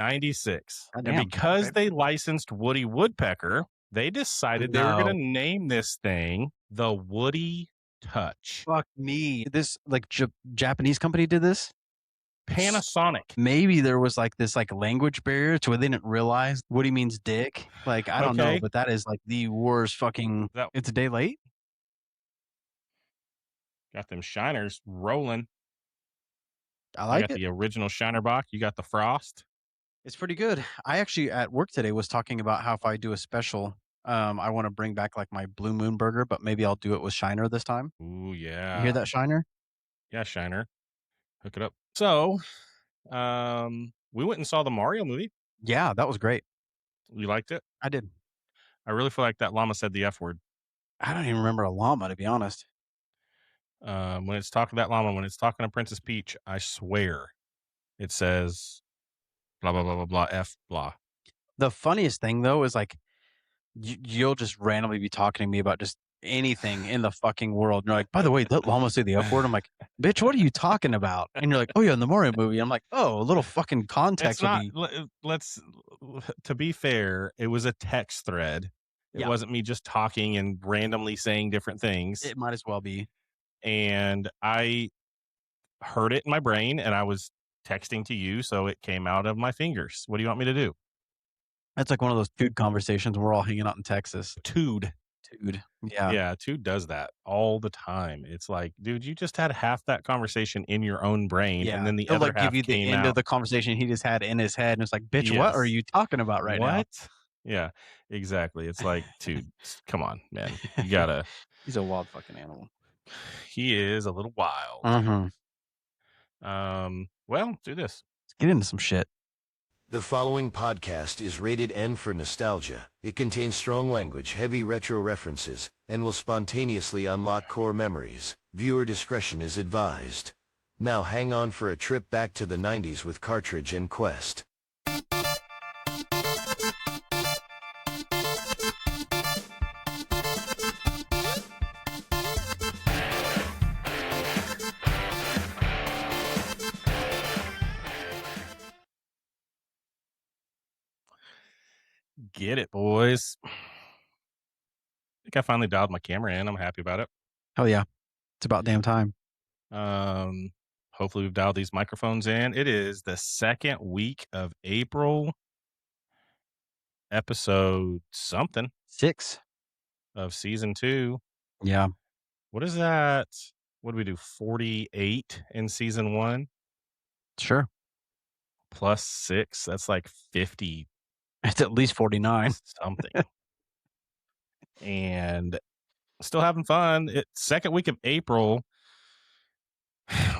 96. God And damn, because okay. they licensed Woody Woodpecker, they decided they were No. going to name this thing the Woody Touch. Fuck me. This like Japanese company did this? Panasonic. Maybe there was like this like language barrier to where they didn't realize Woody means dick. Like, I don't know, Okay. but that is like the worst fucking. It's a day late. Got them shiners rolling. I I like got it. the original Shiner Bock. You got the Frost. It's pretty good. I actually at work today was talking about how if I do a special, I want to bring back like my Blue Moon burger, but maybe I'll do it with Shiner this time. Ooh, You yeah. hear that, Shiner? Yeah, Shiner. Hook it up. So, we went and saw the Mario movie. Yeah, that was great. You liked it? I did. I really feel like that llama said the F word. I don't even remember a llama, to be honest. When it's talking to that llama, when it's talking to Princess Peach, I swear it says blah, blah, blah, blah, blah, F, blah. The funniest thing though is like you'll just randomly be talking to me about just anything in the fucking world. And you're like, by the way, that llama say the F word. I'm like, bitch, what are you talking about? And you're like, oh yeah, in the Mario movie. I'm like, oh, a little fucking context It's not, would be. let's, to be fair, it was a text thread. It Yeah. wasn't me just talking and randomly saying different things. It might as well be. And I heard it in my brain and I was texting to you. So it came out of my fingers. What do you want me to do? That's like one of those dude conversations. We're all hanging out in Texas. Tude. Yeah. Yeah. Tude does that all the time. It's like, dude, you just had half that conversation in your own brain. Yeah. And then the He'll other like half give you the came end out. of the conversation he just had in his head. And it's like, bitch, what are Yes. you talking about right now? What? Yeah, exactly. It's like, dude, come on, man. You gotta. He's a wild fucking animal. He is a little wild. Well, do this. Let's get into some shit. The following podcast is rated N for nostalgia. It contains strong language, heavy retro references, and will spontaneously unlock core memories. Viewer discretion is advised. Now hang on for a trip back to the 90s with Cartridge and Quest. Get it, boys. I think I finally dialed my camera in. I'm happy about it. Hell yeah. It's about damn time. Hopefully we've dialed these microphones in. It is the second week of April, episode something 6 of season 2. Yeah. What is that? What do we do? 48 in season 1 Sure. plus 6. That's like 50 It's at least 49. something. And still having fun. Second week of April.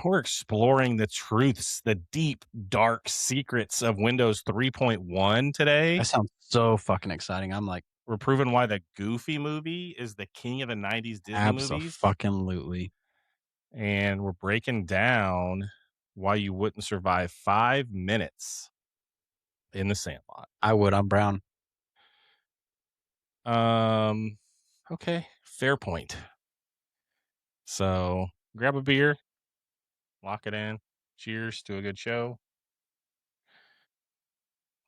We're exploring the truths, the deep, dark secrets of Windows 3.1 today. That sounds so fucking exciting. I'm like, we're proving why the Goofy movie is the king of the 90s Disney movies. Absolutely. And we're breaking down why you wouldn't survive 5 minutes in the Sandlot. I would. I'm brown. Okay. Fair point. So grab a beer. Lock it in. Cheers to a good show.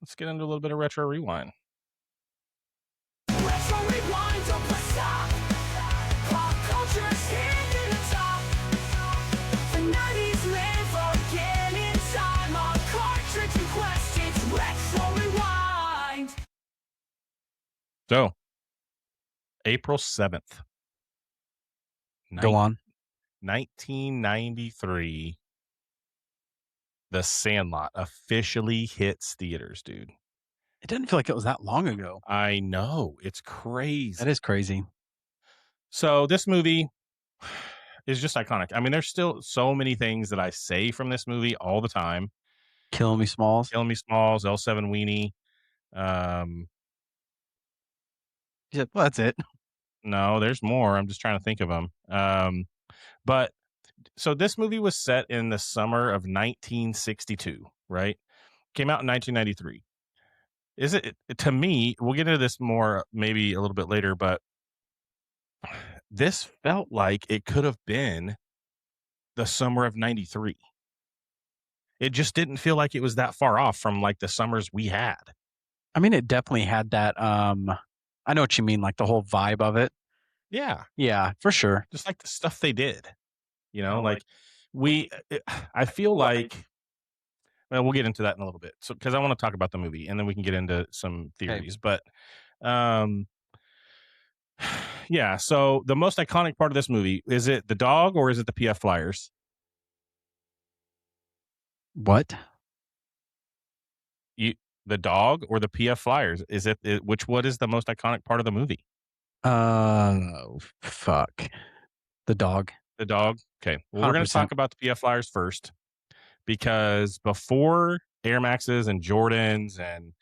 Let's get into a little bit of retro rewind. Retro rewind, don't press stop. Pop culture's hitting the top. The 90s live again inside my Cartridge and Quest. It's retro rewind. So, April 7th. Go on. 1993, The Sandlot officially hits theaters, dude. It didn't feel like it was that long ago. I know. It's crazy. That is crazy. So this movie is just iconic. I mean, there's still so many things that I say from this movie all the time. Killing Me Smalls. Killing Me Smalls, L7 Weenie. Yeah, well, that's it. No, there's more. I'm just trying to think of them. But so this movie was set in the summer of 1962, right? Came out in 1993. Is it, to me, we'll get into this more maybe a little bit later, but this felt like it could have been the summer of 93. it just didn't feel like it was that far off from like the summers we had. I mean, it definitely had that. I know what you mean, like the whole vibe of it. Yeah, Yeah, for sure. just like the stuff they did. Like I feel like. Well, we'll get into that in a little bit. So, because I want to talk about the movie, and then we can get into some theories. But, yeah. So, the most iconic part of this movie, is it the dog or is it the PF Flyers? What? The dog or the PF Flyers? What is the most iconic part of the movie? Fuck. The dog. The dog. Okay. Well, we're going to 100%. talk about the PF Flyers first, because before Air Maxes and Jordans and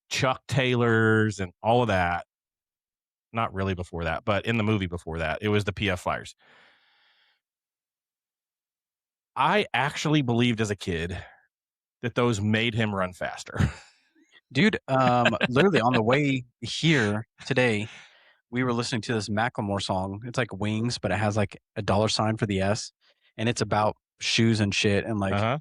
Chuck Taylors and all of that, not really before that, but in the movie before that, it was the PF Flyers. I actually believed as a kid that those made him run faster. Dude, literally on the way here today, we were listening to this Macklemore song. It's like Wings, but it has like a $sign for the S, and it's about shoes and shit. And like, Uh-huh.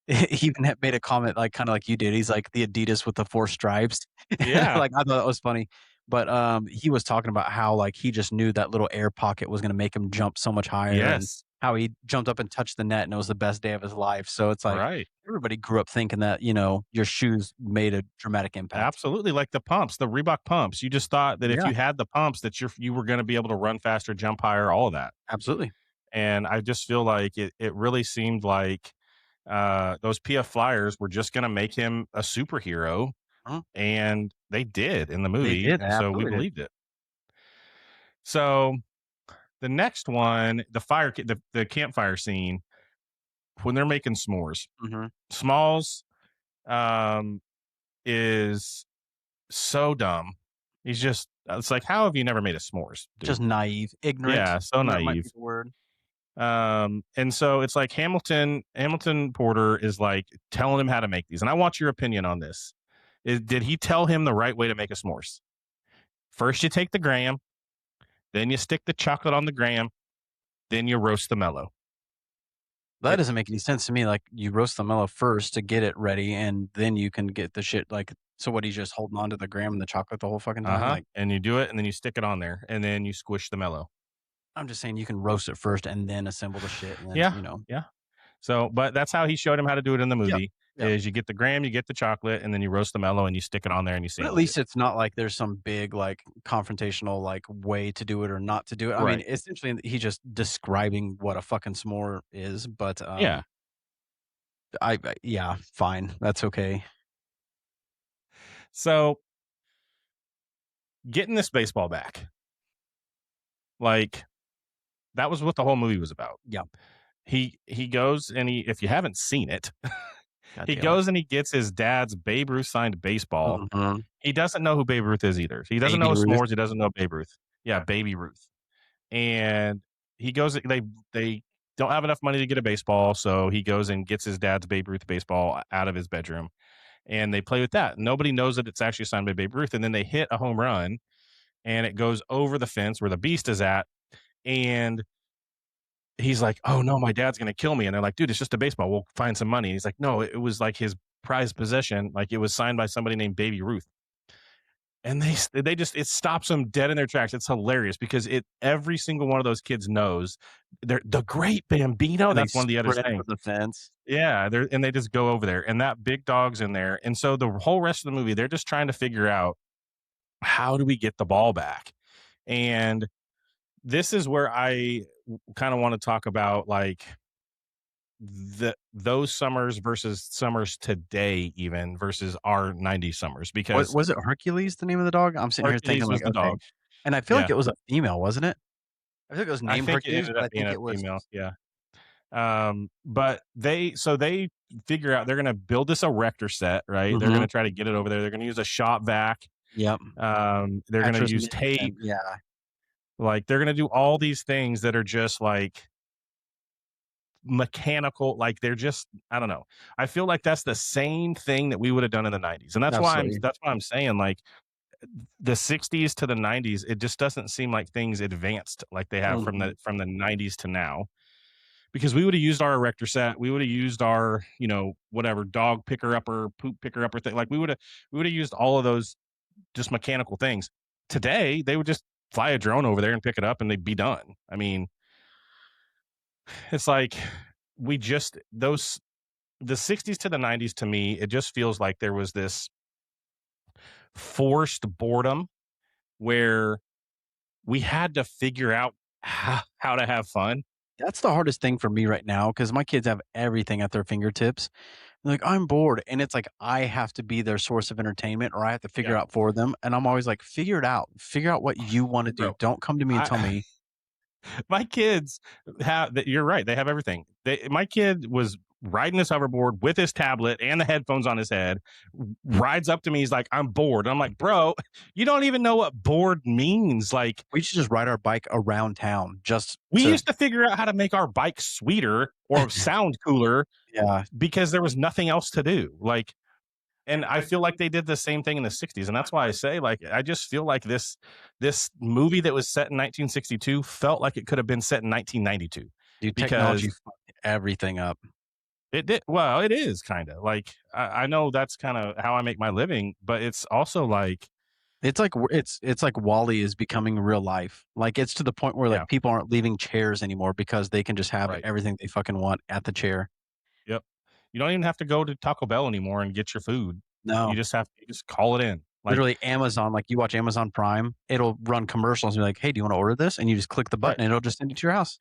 he even made a comment, like kind of like you did. He's like the Adidas with the 4 stripes. Yeah. Like I thought that was funny. But he was talking about how like he just knew that little air pocket was going to make him jump so much higher. And Yes. how he jumped up and touched the net, and it was the best day of his life. So it's like Right. everybody grew up thinking that, you know, your shoes made a dramatic impact. Absolutely. Like the pumps, the Reebok pumps. You just thought that if Yeah. you had the pumps, that you were going to be able to run faster, jump higher, all of that. Absolutely. And I just feel like it really seemed like those PF Flyers were just going to make him a superhero. Uh-huh. And they did in the movie. did, And so we absolutely did. believed it. So the next one, the campfire scene, when they're making s'mores. Mhm. Smalls is so dumb. He's just, it's like, how have you never made a s'mores, dude? Just naive, ignorant. Yeah, so That might be naive. the word. And so it's like Hamilton Porter is like telling him how to make these. And I want your opinion on this. Did he tell him the right way to make a s'mores? First, you take the graham, then you stick the chocolate on the graham, then you roast the mellow. That doesn't make any sense to me. Like, you roast the mellow first to get it ready, and then you can get the shit. Like, so what? He's just holding on to the graham and the chocolate the whole fucking time. Uh-huh. Like, And you do it, and then you stick it on there, and then you squish the mellow. I'm just saying you can roast it first and then assemble the shit. And then, Yeah. you know. Yeah. So, but that's how he showed him how to do it in the movie. Yep. Is you get the graham, you get the chocolate, and then you roast the mellow, and you stick it on there, and you see. But at least it's not like there's some big like confrontational like way to do it or not to do it. I mean, Right. essentially he's just describing what a fucking s'more is. But Yeah. yeah, fine, that's okay. So, getting this baseball back, like, that was what the whole movie was about. Yeah. He goes and if you haven't seen it, he Goddamn. goes and he gets his dad's Babe Ruth signed baseball. Mhm. He doesn't know who Babe Ruth is either. He doesn't Baby know Ruth. s'mores. He doesn't know Babe Ruth. Yeah, Baby Ruth. And he goes. They don't have enough money to get a baseball, so he goes and gets his dad's Babe Ruth baseball out of his bedroom, and they play with that. Nobody knows that it's actually signed by Babe Ruth, and then they hit a home run, and it goes over the fence where the beast is at, and he's like, "Oh no, my dad's gonna kill me," and they're like, "Dude, it's just a baseball. We'll find some money." And he's like, "No, it was like his prized possession. Like it was signed by somebody named Baby Ruth." And they just, it stops them dead in their tracks. It's hilarious because every single one of those kids knows they're the great Bambino. And they That's one of the other spread things. over the fence. Yeah, and they just go over there, and that big dog's in there. And so the whole rest of the movie, they're just trying to figure out, how do we get the ball back? And this is where I kind of want to talk about like those summers versus summers today, even versus our 90s summers, because Was it Hercules, the name of the dog? I'm sitting here Hercules thinking was like, the okay. dog. And I feel like Yeah. it was a female, wasn't it? I think it was I named think it Hercules, ended but I up being think a it was female. Yeah. But they figure out they're going to build this erector set, right? They're Mhm. going to try to get it over there. They're going to use a shop vac. Yep. They're going to Actress use Miss tape. Jen, yeah. Like they're going to do all these things that are just like mechanical. Like they're just, I don't know. I feel like that's the same thing that we would have done in the 90s. And that's Absolutely. why I'm saying like the 60s to the 90s, it just doesn't seem like things advanced like they have from the 90s to now. because we would have used our erector set, we would have used our, whatever dog picker upper, poop picker upper thing. Like we would have used all of those just mechanical things. Today, they would just fly a drone over there and pick it up and they'd be done. I mean, it's like the 60s to the 90s, to me, it just feels like there was this forced boredom where we had to figure out how to have fun. That's the hardest thing for me right now because my kids have everything at their fingertips. They're like, I'm bored. And it's like, I have to be their source of entertainment or I have to figure out for them. And I'm always like, figure it out. Figure out what you want to do. Bro, Don't come to me and tell me. My kids you're right. They have everything. My kid was riding his hoverboard with his tablet and the headphones on his head, rides up to me. He's like, I'm bored. And I'm like, bro, you don't even know what bored means. Like, we should just ride our bike around town. We used to figure out how to make our bike sweeter or sound cooler. Yeah. Because there was nothing else to do. Like, and I feel like they did the same thing in the 60s. And that's why I say, like, I just feel like this movie that was set in 1962 felt like it could have been set in 1992. Dude, technology fucked everything up. It did. Well, it is kind of like, I know that's kind of how I make my living, but it's also like, it's like Wall-E is becoming real life. Like it's to the point where like people aren't leaving chairs anymore because they can just have everything they fucking want at the chair. Yep. You don't even have to go to Taco Bell anymore and get your food. No. You just call it in. Like, literally Amazon, like you watch Amazon Prime, it'll run commercials and be like, hey, do you want to order this? And you just click the button and it'll just send it to your house.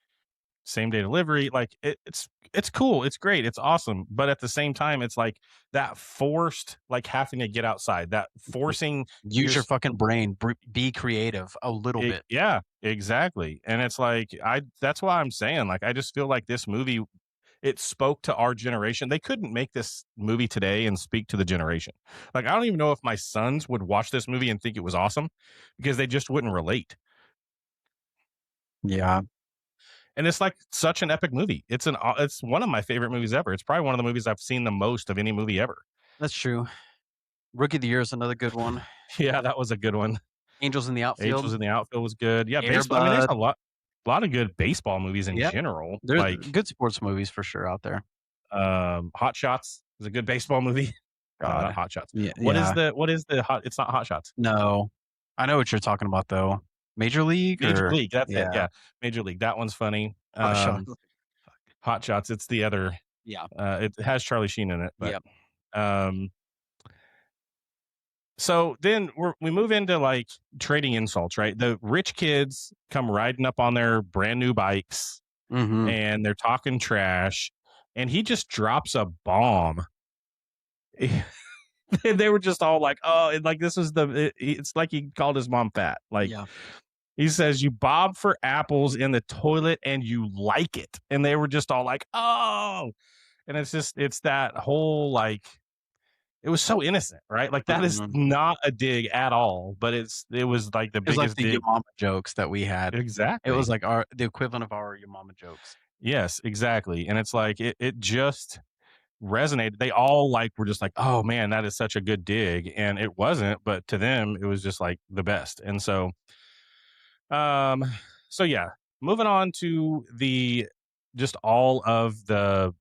Same day delivery. Like it's cool. It's great. It's awesome. But at the same time, it's like that forced, like having to get outside, that forcing. Use your fucking brain, be creative a little bit. Yeah, exactly. And it's like, that's why I'm saying, like, I just feel like this movie, it spoke to our generation. They couldn't make this movie today and speak to the generation. Like, I don't even know if my sons would watch this movie and think it was awesome because they just wouldn't relate. Yeah. And it's like such an epic movie. It's one of my favorite movies ever. It's probably one of the movies I've seen the most of any movie ever. That's true. Rookie of the Year is another good one. Yeah, that was a good one. Angels in the Outfield. Angels in the Outfield was good. Yeah, baseball. I mean, there's a lot of good baseball movies in general. There's like good sports movies for sure out there. Hot Shots is a good baseball movie. Not Hot Shots. Yeah. What is the hot? It's not Hot Shots. No, I know what you're talking about though. Major League. Major League. That's it. Yeah, Major League. That one's funny. Hot Shots. It's the other. Yeah. It has Charlie Sheen in it. But, so then we move into like trading insults, right? The rich kids come riding up on their brand new bikes and they're talking trash, and he just drops a bomb. They were just all like, oh, like this was it's like he called his mom fat. Like, he says, you bob for apples in the toilet and you like it. And they were just all like, oh, and it's that whole, like, it was so innocent, right? Like that is not a dig at all, but it was like the biggest like the dig. Your Mama jokes that we had. Exactly. It was like the equivalent of our Your Mama jokes. Yes, exactly. And it's like, it just resonated. They all were just like, oh man, that is such a good dig. And it wasn't, but to them, it was just like the best. And so, yeah, moving on to just all of the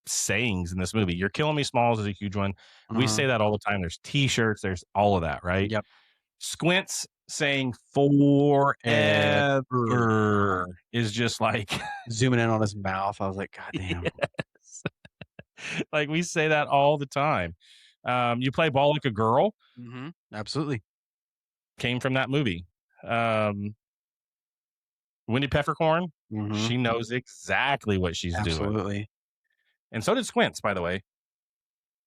sayings in this movie. You're killing me, Smalls is a huge one. We say that all the time. There's t-shirts, there's all of that, right? Yep. Squints saying forever is just like zooming in on his mouth. I was like, God damn. Yes. Like we say that all the time. You play ball like a girl. Absolutely. Came from that movie. Wendy Peppercorn, she knows exactly what she's doing. Absolutely. And so did Squints, by the way.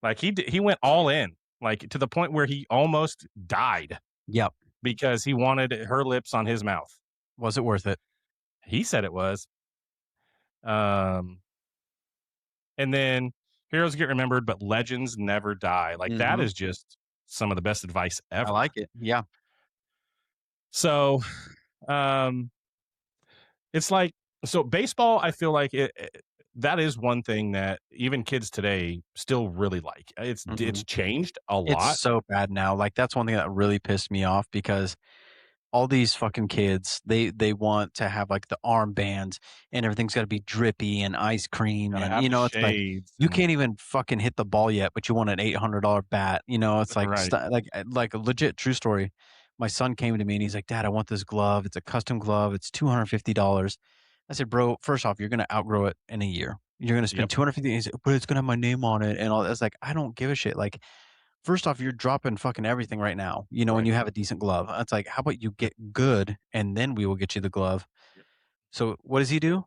Like he went all in, like to the point where he almost died. Yep. Because he wanted her lips on his mouth. Was it worth it? He said it was. And then heroes get remembered, but legends never die. Like that is just some of the best advice ever. I like it. Yeah. So, it's like, so baseball, I feel like that is one thing that even kids today still really like. It's changed a lot. It's so bad now. Like that's one thing that really pissed me off because all these fucking kids, they want to have like the armband and everything's got to be drippy and ice cream. Gotta And, have you the know, it's like, shades you and- can't even fucking hit the ball yet, but you want an $800 bat. You know, it's like, Right. like a legit true story. My son came to me and he's like, Dad, I want this glove. It's a custom glove. It's $250. I said, bro, first off, you're going to outgrow it in a year. You're going to spend Yep. 250. He said, but it's going to have my name on it and all that. It's like, I don't give a shit. Like, first off, you're dropping fucking everything right now, you know, when Right. you have a decent glove. It's like, how about you get good and then we will get you the glove. Yep. So what does he do?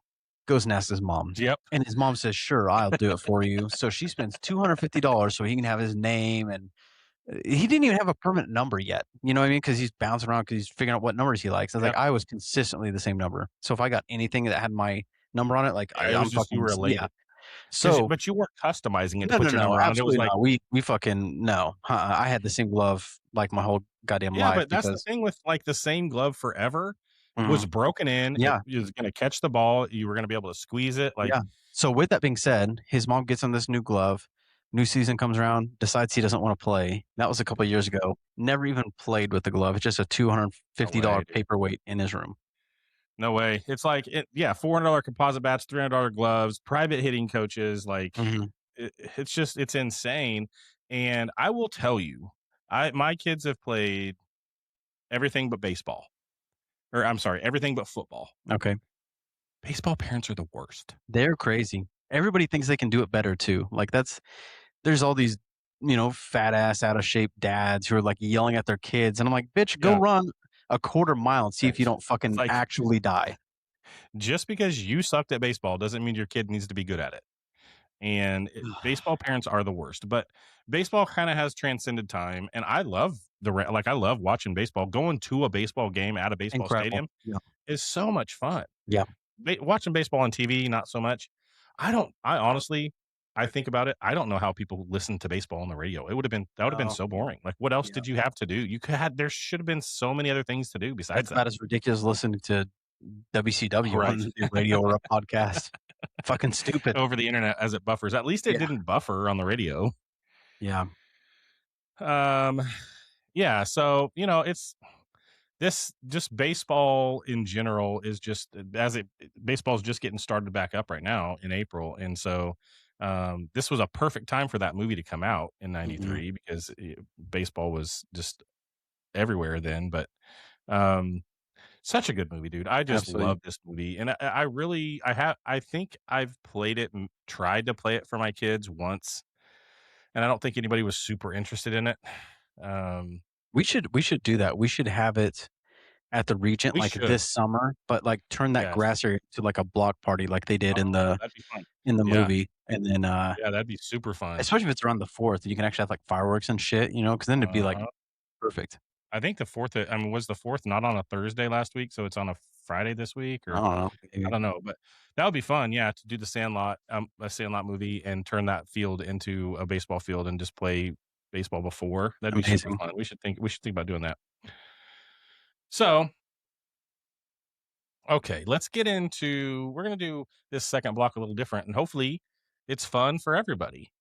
Goes and asks his mom. Yep. And his mom says, sure, I'll do it for you. So she spends $250 so he can have his name. And he didn't even have a permanent number yet. You know what I mean? Because he's bouncing around because he's figuring out what numbers he likes. I was Yep. like, I was consistently the same number. So if I got anything that had my number on it, like It I'm was just you fucking were elated. yeah. So But you weren't customizing it to put your no, number on it. It absolutely was like, not. We fucking no. I had the same glove like my whole goddamn yeah, life but that's the because thing with like the same glove forever Mhm. was broken in. Yeah. It was going to catch the ball. You were going to be able to squeeze it. Like, Yeah. So with that being said, his mom gets him this new glove. New season comes around, decides he doesn't want to play. That was a couple of years ago. Never even played with the glove. It's just a $250 No way, dude. paperweight in his room. no way. It's like, $400 composite bats, $300 gloves, private hitting coaches. Like, Mhm. it's insane. And I will tell you, my kids have played everything but baseball. Or I'm sorry, everything but football. Okay. Baseball parents are the worst. They're crazy. Everybody thinks they can do it better too. Like there's all these, you know, fat ass out of shape dads who are like yelling at their kids. And I'm like, bitch, go Yeah. run a quarter mile and see if you don't fucking like- actually die. Just because you sucked at baseball doesn't mean your kid needs to be good at it. And baseball parents are the worst. But baseball kind of has transcended time, and I love I love watching baseball. Going to a baseball game at a baseball Incredible. stadium Yeah. is so much fun. Yeah. Watching baseball on TV, not so much. I honestly, I think about it. I don't know how people listen to baseball on the radio. That would have been No. so boring. Like, what else Yeah. did you have to do? There should have been so many other things to do besides That's that. about as ridiculous as listening to WCW Right. on the radio or a podcast. Fucking stupid. Over the internet as it buffers. At least it Yeah. didn't buffer on the radio. Yeah. Yeah, so it's this just baseball in general is just baseball's just getting started back up right now in April, and so this was a perfect time for that movie to come out in '93 because baseball was just everywhere then. But such a good movie, dude. I just Absolutely. love this movie, and I think I've played it and tried to play it for my kids once, and I don't think anybody was super interested in it. We should do that. We should have it at the Regent We like should. this summer, but like turn that Yes. grass area to like a block party like they did in the that'd be fun. in the Yeah. movie. And then Yeah, that'd be super fun. especially if it's around the 4th, you can actually have like fireworks and shit, you know, because then it'd be like perfect. I think the 4th, was the 4th not on a Thursday last week, so it's on a Friday this week, I or don't know. I don't know, but that would be fun, yeah, to do the Sandlot, a Sandlot movie and turn that field into a baseball field and just play baseball before. That'd be super Amazing. fun. We should think about doing that. So, okay, let's get into. We're gonna do this second block a little different, and hopefully, it's fun for everybody.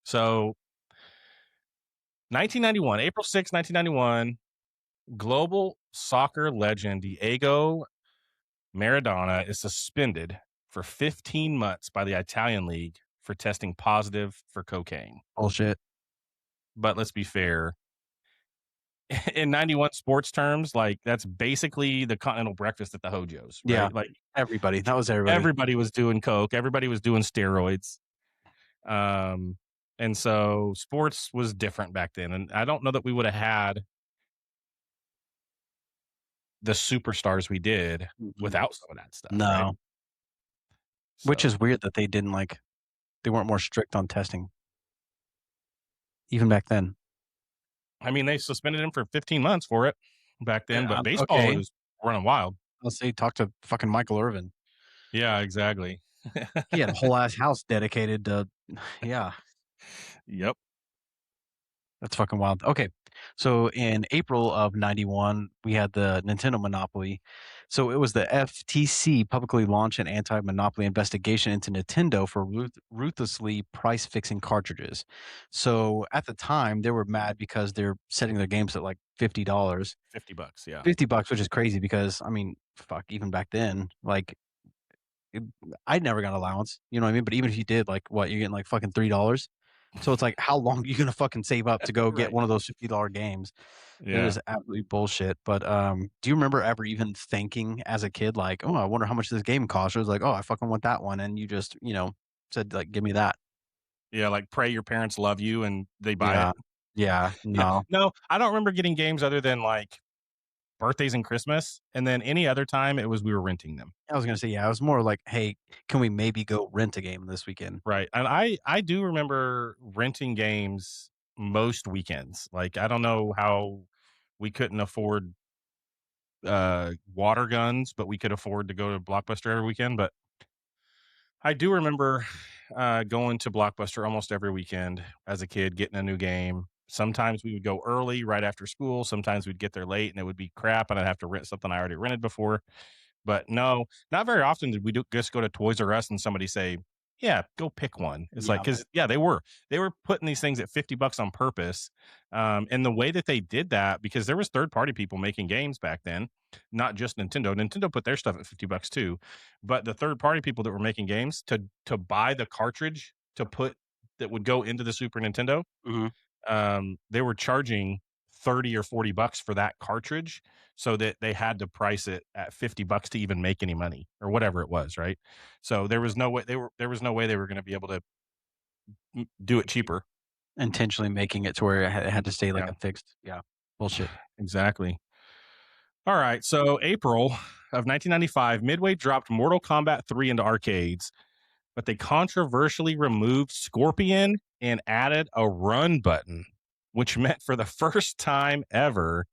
So, 1991, April 6, 1991, global soccer legend Diego Maradona is suspended for 15 months by the Italian league for testing positive for cocaine. Bullshit. But let's be fair. In 91 sports terms, like that's basically the continental breakfast at the Hojos. Right? Yeah. Like Everybody. That was everybody. everybody was doing coke. Everybody was doing steroids. And so sports was different back then. And I don't know that we would have had the superstars we did without some of that stuff. No. Right? Which So, is weird that they weren't more strict on testing. Even back then. I mean, they suspended him for 15 months for it back then, but baseball okay. was running wild. I'll say talk to fucking Michael Irvin. Yeah, exactly. He had a whole ass house dedicated to yeah. Yep. That's fucking wild. Okay. So in April of 91, we had the Nintendo monopoly. So it was the FTC publicly launched an anti-monopoly investigation into Nintendo for ruthlessly price-fixing cartridges. So at the time, they were mad because they're setting their games at like $50. $50, yeah. $50, which is crazy because, I mean, fuck, even back then, like, it, I never got allowance, you know what I mean? But even if you did, like, what, you're getting like fucking $3. So it's like, how long are you gonna fucking save up to go get Right. one of those $50 games? It Yeah. was absolutely bullshit. But do you remember ever even thinking as a kid, like, oh, I wonder how much this game costs? It was like, oh, I fucking want that one, and you just, said like, give me that. Yeah, like pray your parents love you and they buy Yeah, it. yeah, Yeah. no. No, I don't remember getting games other than like birthdays and Christmas, and then any other time it was we were renting them. I was gonna say, yeah, it was more like, hey, can we maybe go rent a game this weekend? Right. And I do remember renting games most weekends. Like I don't know how we couldn't afford water guns, but we could afford to go to Blockbuster every weekend. But I do remember going to Blockbuster almost every weekend as a kid, getting a new game. Sometimes we would go early right after school. Sometimes we'd get there late and it would be crap and I'd have to rent something I already rented before. But no, not very often did we just go to Toys R Us and somebody say, "Yeah, go pick one." It's like Yeah. because yeah, they were putting these things at $50 on purpose, and the way that they did that because there was third party people making games back then, not just Nintendo. Nintendo put their stuff at $50 too, but the third party people that were making games to buy the cartridge to put that would go into the Super Nintendo, Mhm. they were charging 30 or $40 for that cartridge so that they had to price it at $50 to even make any money or whatever it was, right? So there was no way there was no way they were going to be able to do it cheaper. Intentionally making it to where it had to stay like Yeah, a fixed, yeah, bullshit. exactly. All right, so April of 1995, Midway dropped Mortal Kombat 3 into arcades, but they controversially removed Scorpion and added a run button, which meant for the first time ever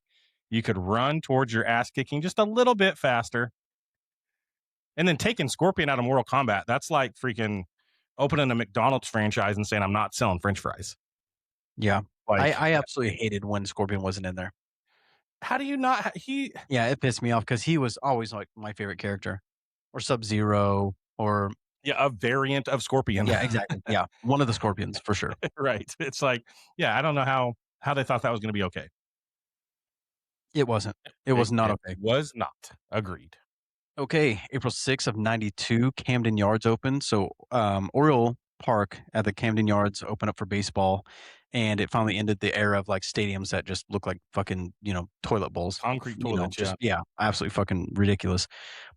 you could run towards your ass kicking just a little bit faster. And then taking Scorpion out of Mortal Kombat, that's like freaking opening a McDonald's franchise and saying, I'm not selling French fries. Yeah. I Like, I absolutely hated when Scorpion wasn't in there. how do you not? Yeah, it pissed me off because he was always, like, my favorite character, or Sub-Zero, or Yeah, a variant of Scorpion. yeah, exactly, yeah, one of the Scorpions for sure. Right. It's like, yeah, I don't know how they thought that was going to be okay. It wasn't. It was not okay. Was not. Agreed. Okay, April 6th of 92, Camden Yards opened. So, Oriole Park at the Camden Yards opened up for baseball, and it finally ended the era of, like, stadiums that just look like fucking, toilet bowls. Concrete You know, toilets, just yeah. yeah, absolutely fucking ridiculous.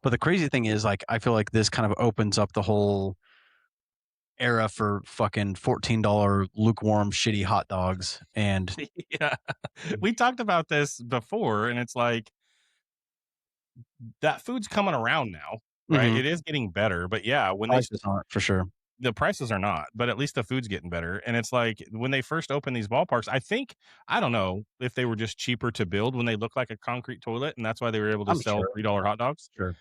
But the crazy thing is, like, I feel like this kind of opens up the whole era for fucking $14 lukewarm, shitty hot dogs, and Yeah. We talked about this before, and it's like that food's coming around now, right? Mhm. It is getting better, but yeah, when they Prices aren't for sure. the prices are not, but at least the food's getting better. And it's like when they first opened these ballparks, I don't know if they were just cheaper to build when they look like a concrete toilet, and that's why they were able to I'm sell sure. $3 hot dogs. Sure.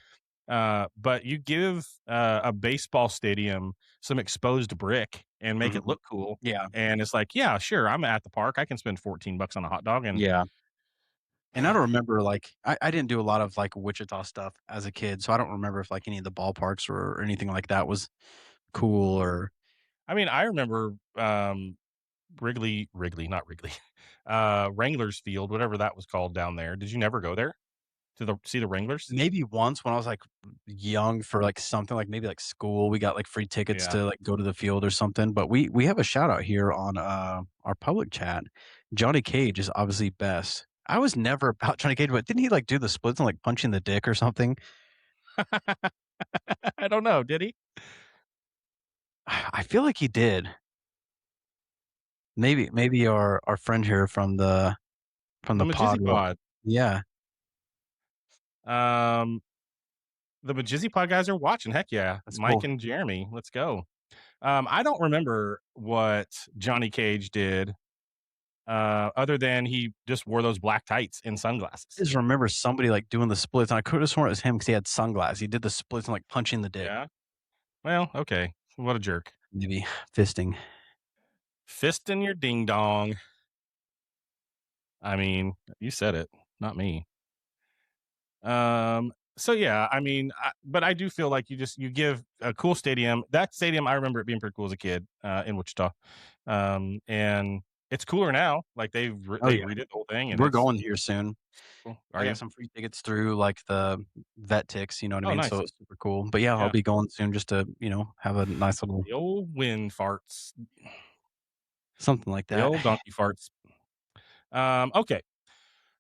But you give a baseball stadium some exposed brick and make it Mhm. look cool. Yeah. And it's like, yeah, sure, I'm at the park. I can spend $14 on a hot dog. And Yeah. And I don't remember, like, I didn't do a lot of, like, Wichita stuff as a kid, so I don't remember if, like, any of the ballparks or anything like that was cool or I mean, I remember Wrigley, not Wrigley, Wranglers Field, whatever that was called down there. Did you never go there to see the Wranglers? maybe once when I was, like, young for, like, something, like, maybe, like, school, we got, like, free tickets Yeah. to, like, go to the field or something, but we have a shout out here on, our public chat. Johnny Cage is obviously best. I was never about Johnny Cage, but didn't he, like, do the splits and, like, punching the dick or something? I don't know. Did he? I feel like he did. Maybe our friend here from the The pod Majizzy will Pod. yeah. Um, the Majizzy Pod guys are watching. Heck yeah. That's Mike cool. and Jeremy. Let's go. I don't remember what Johnny Cage did other than he just wore those black tights and I sunglasses. just remember somebody, like, doing the splits, and I could have sworn it was him because he had sunglasses. He did the splits and, like, punching the dick. Yeah. Well, okay. What a jerk. Maybe fisting. Fisting your ding dong. I mean, you said it, not me. So yeah, I mean, but I do feel like you give a cool stadium. That stadium, I remember it being pretty cool as a kid in Wichita, and it's cooler now. Like they redid the whole thing, and We're it's going here soon. cool. I Are you? got some free tickets through like the vet ticks, you know what I Oh, mean? nice. So it's super cool. But yeah, I'll Yeah. be going soon just to, have a nice little The old wind farts, something like the that. old donkey farts. Okay.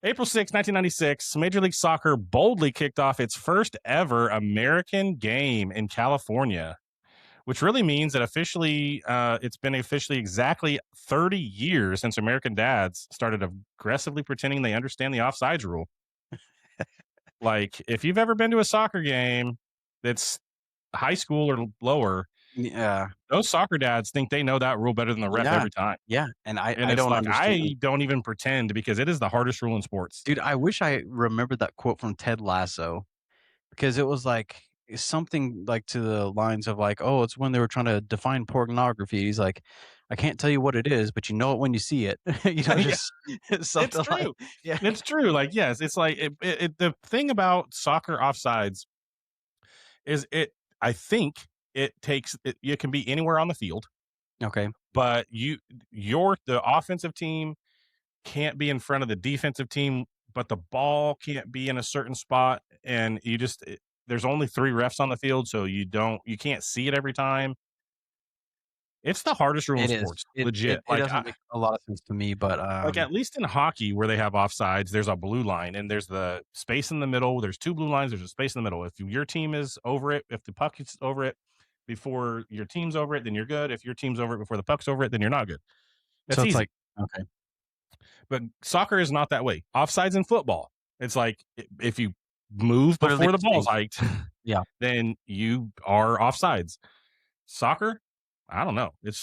April 6, 1996, Major League Soccer boldly kicked off its first ever American game in California, which really means that it's been officially exactly 30 years since American dads started aggressively pretending they understand the offsides rule. Like, if you've ever been to a soccer game that's high school or lower, Yeah. those soccer dads think they know that rule better than the ref Yeah. every time. Yeah. And And I it's don't like, understand. I don't even pretend because it is the hardest rule in sports. Dude, I wish I remembered that quote from Ted Lasso because it was like something like to the lines of like, oh, it's when they were trying to define pornography. He's like, I can't tell you what it is, but you know it when you see it. Yeah. Just something It's like, true. yeah. It's true. Like, yes, it's like the thing about soccer offsides is I think it can be anywhere on the field, Okay. but the offensive team can't be in front of the defensive team, but the ball can't be in a certain spot, and there's only 3 refs on the field, so you can't see it every time. It's the hardest rule in It is. sports, It legit. it doesn't make a lot of sense to me, but Like, at least in hockey where they have offsides, there's a blue line and there's the space in the middle. There's 2 blue lines. There's a space in the middle. If your team is over it, if the puck is over it before your team's over it, then you're good. If your team's over it before the puck's over it, then you're not good. That's so it's easy. like, okay. But soccer is not that way. Offsides in football, it's like if you move Literally before the the ball's same. hiked, Yeah. then you are offsides. Soccer, I don't know. It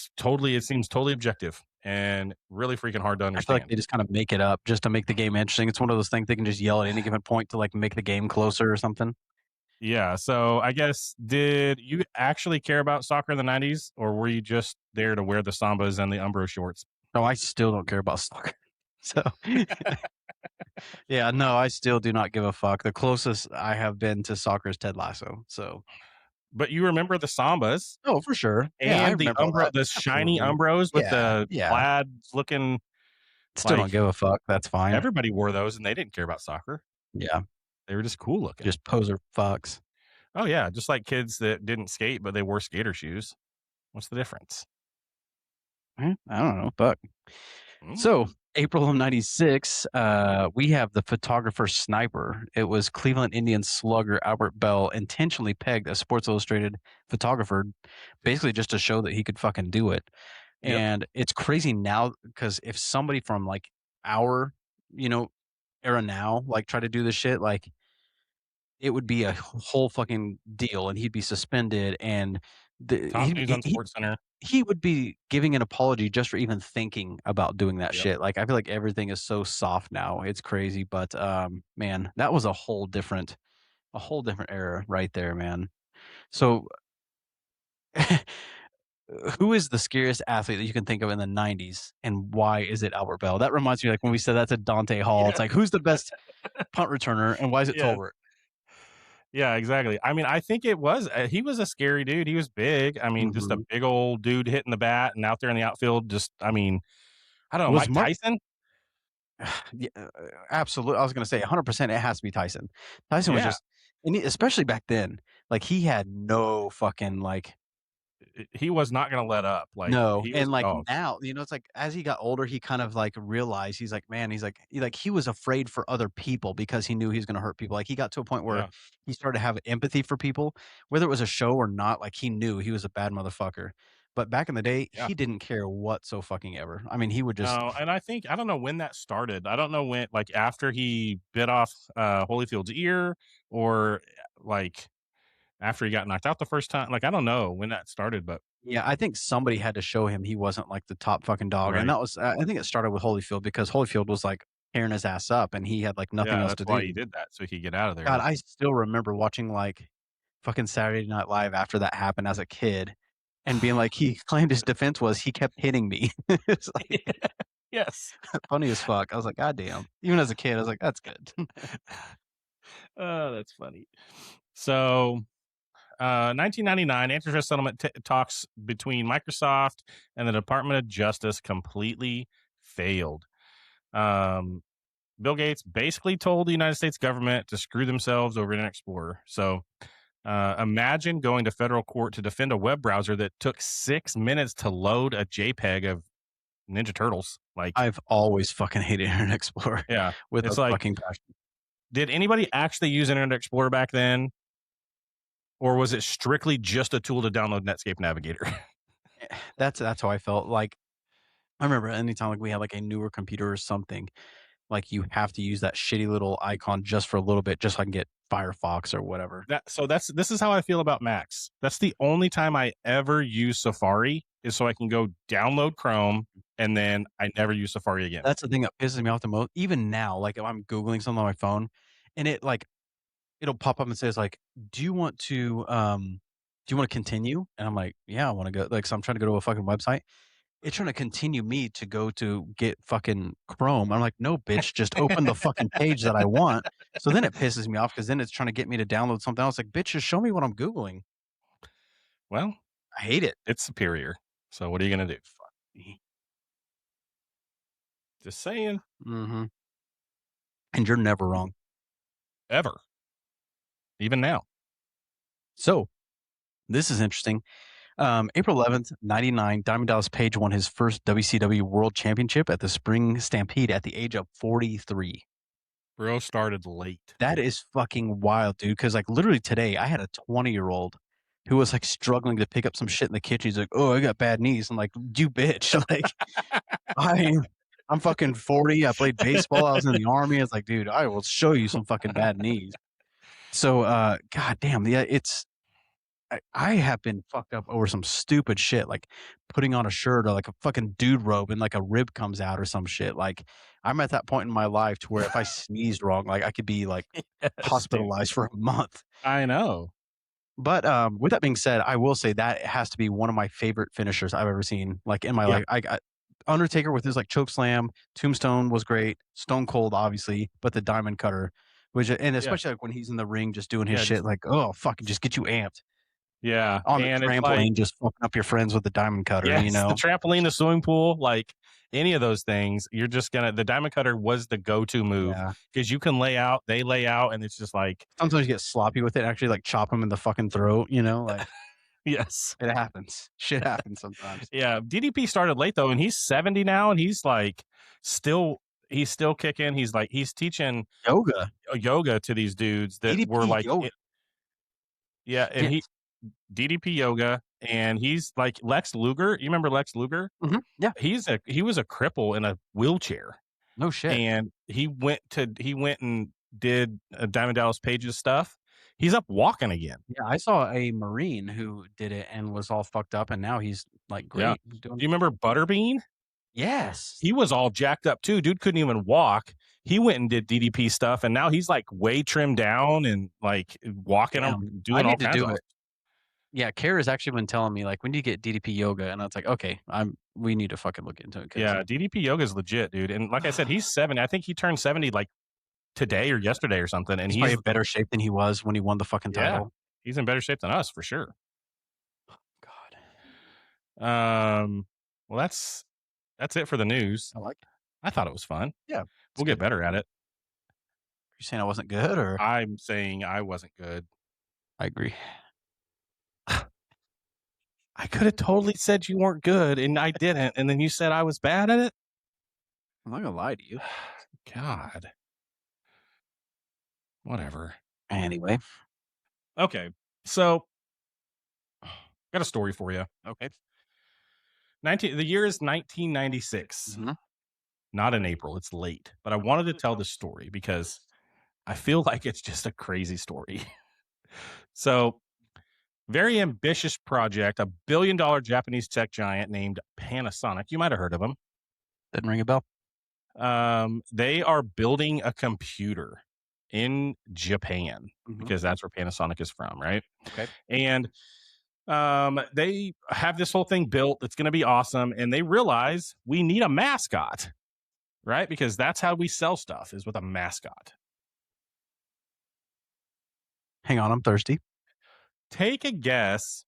seems totally objective and really freaking hard to I feel understand. like they just kind of make it up just to make the game interesting. It's one of those things they can just yell at any given point to like make the game closer or something. Yeah. So I guess, did you actually care about soccer in the 90s, or were you just there to wear the Sambas and the Umbro shorts? No, I still don't care about soccer. So yeah, no, I still do not give a fuck. The closest I have been to soccer is Ted Lasso. So But you remember the Sambas oh, for sure. and I the remember all that. the shiny Absolutely. Umbros with the Yeah. plaid looking. Still don't Like, give a fuck. That's fine. everybody wore those and they didn't care about soccer. Yeah. They were just cool looking. Just poser fucks. Oh yeah, just like kids that didn't skate but they wore skater shoes. What's the difference? I don't know. Fuck. Mm. So April of '96, we have the photographer Sniper. It was Cleveland Indians slugger Albert Belle intentionally pegged a Sports Illustrated photographer, basically just to show that he could fucking do it. Yep. And it's crazy now because if somebody from like our, era now, like try to do this shit, like it would be a whole fucking deal, and he'd be suspended, and Top news on Sports Center. he would be giving an apology just for even thinking about doing that Yep. shit. Like I feel like everything is so soft now. It's crazy, but man, that was a whole different era right there, man. So who is the scariest athlete that you can think of in the 90s, and why is it Albert Bell? That reminds me, like when we said that to Dante Hall, it's like who's the best punt returner and why is it Yeah. Tolbert? Yeah, exactly. I mean, I think he was a scary dude. He was big. I mean, just a big old dude hitting the bat and out there in the outfield. I don't know, Was Mike Tyson? Yeah, absolutely. I was going to say 100% it has to be Tyson. Tyson was Yeah. just, and especially back then, like he had no fucking like He was not going to let up. Like, no, he was and a like dog. now, it's like as he got older, he kind of like realized he's like, man, he was afraid for other people because he knew he was going to hurt people. Like he got to a point where Yeah. he started to have empathy for people, whether it was a show or not. Like he knew he was a bad motherfucker. But back in the day, Yeah. he didn't care what so fucking ever. I mean, he would just No, and I don't know when that started. I don't know when, like after he bit off Holyfield's ear, or like after he got knocked out the first time. Like, I don't know when that started, but yeah, I think somebody had to show him he wasn't like the top fucking dog, Right. and that was I think it started with Holyfield because Holyfield was like tearing his ass up, and he had like nothing yeah, else that's to why do. he did that, so he could get out of there. God, I still remember watching like fucking Saturday Night Live after that happened as a kid, and being like, he claimed his defense was he kept hitting me. It's like, Yes. Funny as fuck. I was like, God damn. Even as a kid, I was like, that's good. Oh, that's funny. So, 1999 antitrust settlement talks between Microsoft and the Department of Justice completely failed. Bill Gates basically told the United States government to screw themselves over Internet Explorer. So, imagine going to federal court to defend a web browser that took 6 minutes to load a JPEG of Ninja Turtles. Like, I've always fucking hated Internet Explorer yeah, with it's a like, fucking passion. did anybody actually use Internet Explorer back then? Or was it strictly just a tool to download Netscape Navigator? That's how I felt. Like, I remember anytime like we had like a newer computer or something, like you have to use that shitty little icon just for a little bit, just so I can get Firefox or whatever. This is how I feel about Macs. That's the only time I ever use Safari is so I can go download Chrome and then I never use Safari again. That's the thing that pisses me off the most. Even now, like if I'm Googling something on my phone and it'll pop up and says like, do you want to continue? And I'm like, yeah, I want to go. Like, so I'm trying to go to a fucking website. It's trying to continue me to go to get fucking Chrome. I'm like, no, bitch, just open the fucking page that I want. So then it pisses me off because then it's trying to get me to download something else. Like, bitch, just show me what I'm Googling. Well, I hate it. it's superior. So what are you going to do? Fuck me. Just saying. Mm-hmm. And you're never wrong. Ever. Even now. So this is interesting. April 11th, 99, Diamond Dallas Page won his first WCW World Championship at the Spring Stampede at the age of 43. Bro started late. That is fucking wild, dude. Because like literally today, I had a 20-year-old who was like struggling to pick up some shit in the kitchen. He's like, "Oh, I got bad knees." I'm like, "You bitch!" Like, I'm fucking 40. I played baseball. I was in the army. I was like, dude, I will show you some fucking bad knees. So, god damn, yeah, I have been fucked up over some stupid shit, like putting on a shirt or like a fucking dude robe and like a rib comes out or some shit. Like I'm at that point in my life to where if I sneezed wrong, like I could be like hospitalized for a month. I know. But with that being said, I will say that has to be one of my favorite finishers I've ever seen. Like in my life, I got Undertaker with his like choke slam, Tombstone was great, Stone Cold obviously, but the Diamond Cutter, which and especially like when he's in the ring just doing his shit, like oh fucking just get you amped. Yeah. On the and trampoline, it's like, just fucking up your friends with the diamond cutter, yes, you know? the trampoline, the swimming pool, like any of those things, you're just gonna, the diamond cutter was the go-to move because you can lay out, they lay out, and it's just like, sometimes you get sloppy with it, actually like chop them in the fucking throat, you know? Like, yes, it happens. Shit happens sometimes. Yeah. DDP started late though, and he's 70 now, and he's like he's still kicking. He's like, he's teaching yoga to these dudes that DDP were like, yoga. and he DDP yoga, and he's like Lex Luger. You remember Lex Luger? Mm-hmm. Yeah. He was a cripple in a wheelchair. No shit. And he went and did Diamond Dallas Page's stuff. He's up walking again. Yeah, I saw a Marine who did it and was all fucked up, and now he's like great. Yeah. Do you remember Butterbean? Yes. He was all jacked up too. Dude couldn't even walk. He went and did DDP stuff, and now he's like way trimmed down and like walking, doing all kinds of stuff. Yeah, Kara's actually been telling me like, when do you get DDP yoga? And I was like, okay, we need to fucking look into it. Yeah, DDP yoga is legit, dude. And like I said, he's 70. I think he turned 70 like today or yesterday or something. And he's probably in better shape than he was when he won the fucking title. He's in better shape than us for sure. God. Well, that's it for the news. I like it. I thought it was fun. Yeah, we'll get better at it. You're saying I wasn't good, or I'm saying I wasn't good. I agree. I could have totally said you weren't good, and I didn't, and then you said I was bad at it. I'm not gonna lie to you. God. Whatever. Anyway. Okay. So got a story for you. Okay. The year is 1996. Mm-hmm. Not in April. It's late. But I wanted to tell this story because I feel like it's just a crazy story. So, very ambitious project, $1 billion Japanese tech giant named Panasonic. You might have heard of them. Didn't ring a bell. They are building a computer in Japan because that's where Panasonic is from, right? Okay. And They have this whole thing built. It's going to be awesome. And they realize we need a mascot, right? Because that's how we sell stuff, is with a mascot. Hang on, I'm thirsty. Take a guess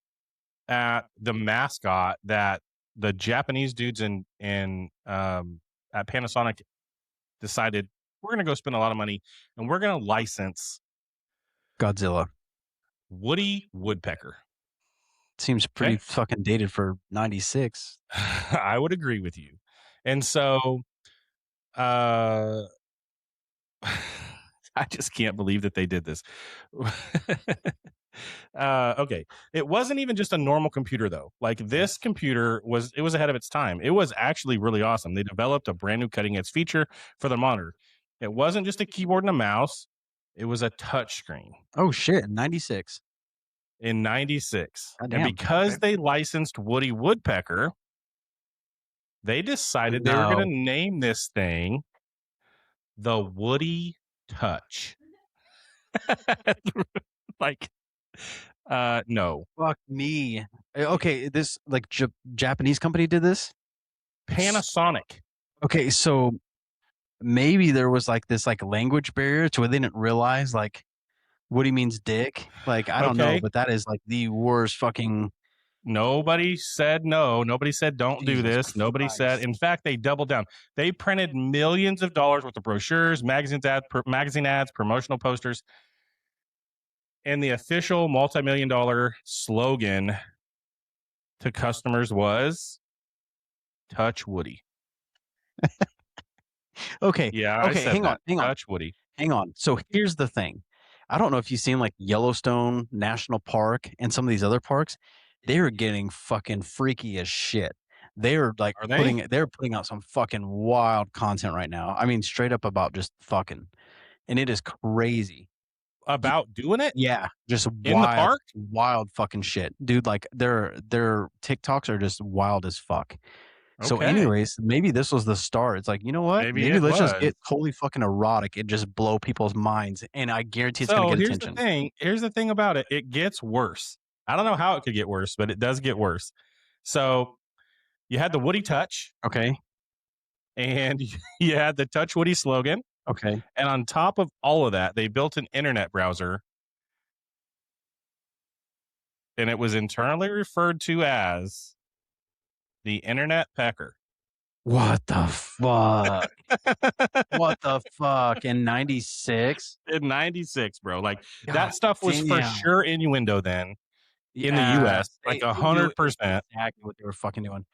at the mascot that the Japanese dudes in at Panasonic decided we're going to go spend a lot of money and we're going to license Godzilla. Woody Woodpecker. Seems pretty fucking dated for 96. I would agree with you. And so I just can't believe that they did this. Okay. It wasn't even just a normal computer though. Like this computer was ahead of its time. It was actually really awesome. They developed a brand new cutting edge feature for the monitor. It wasn't just a keyboard and a mouse. It was a touch screen. Oh shit, 96. In 96. God And damn. because they licensed Woody Woodpecker, they decided they were going to name this thing the Woody Touch. Like, no. Fuck me. Okay, this like Japanese company did this? Panasonic. Okay, so maybe there was like this like language barrier to where they didn't realize like Woody means dick. Like, I don't know, but that is like the worst fucking. Nobody said no. Nobody said don't do this. Nobody said. In fact, they doubled down. They printed millions of dollars worth of brochures, magazine ads, promotional posters, and the official multi-million-dollar slogan to customers was "Touch Woody." Okay. Yeah. Okay. Hang on. Touch Woody. Hang on. So here's the thing. I don't know if you've seen like Yellowstone National Park and some of these other parks. They're getting fucking freaky as shit. They're like they're putting out some fucking wild content right now. I mean, straight up about just fucking, and it is crazy. About doing it? Yeah, just in wild, the park? Wild fucking shit, dude. Like their TikToks are just wild as fuck. So, anyways, maybe this was the start. It's like, you know what? Maybe let's just get totally fucking erotic and just blow people's minds, and I guarantee it's gonna get attention. Here's the thing about it. It gets worse. I don't know how it could get worse, but it does get worse. So you had the Woody Touch. Okay. And you had the Touch Woody slogan. Okay. And on top of all of that, they built an internet browser. And it was internally referred to as the Internet Pecker. What the fuck? What the fuck? In 96? In 96, bro. Like, God, that stuff was for sure innuendo then. In the U.S., like 100%. Exactly what they were fucking doing.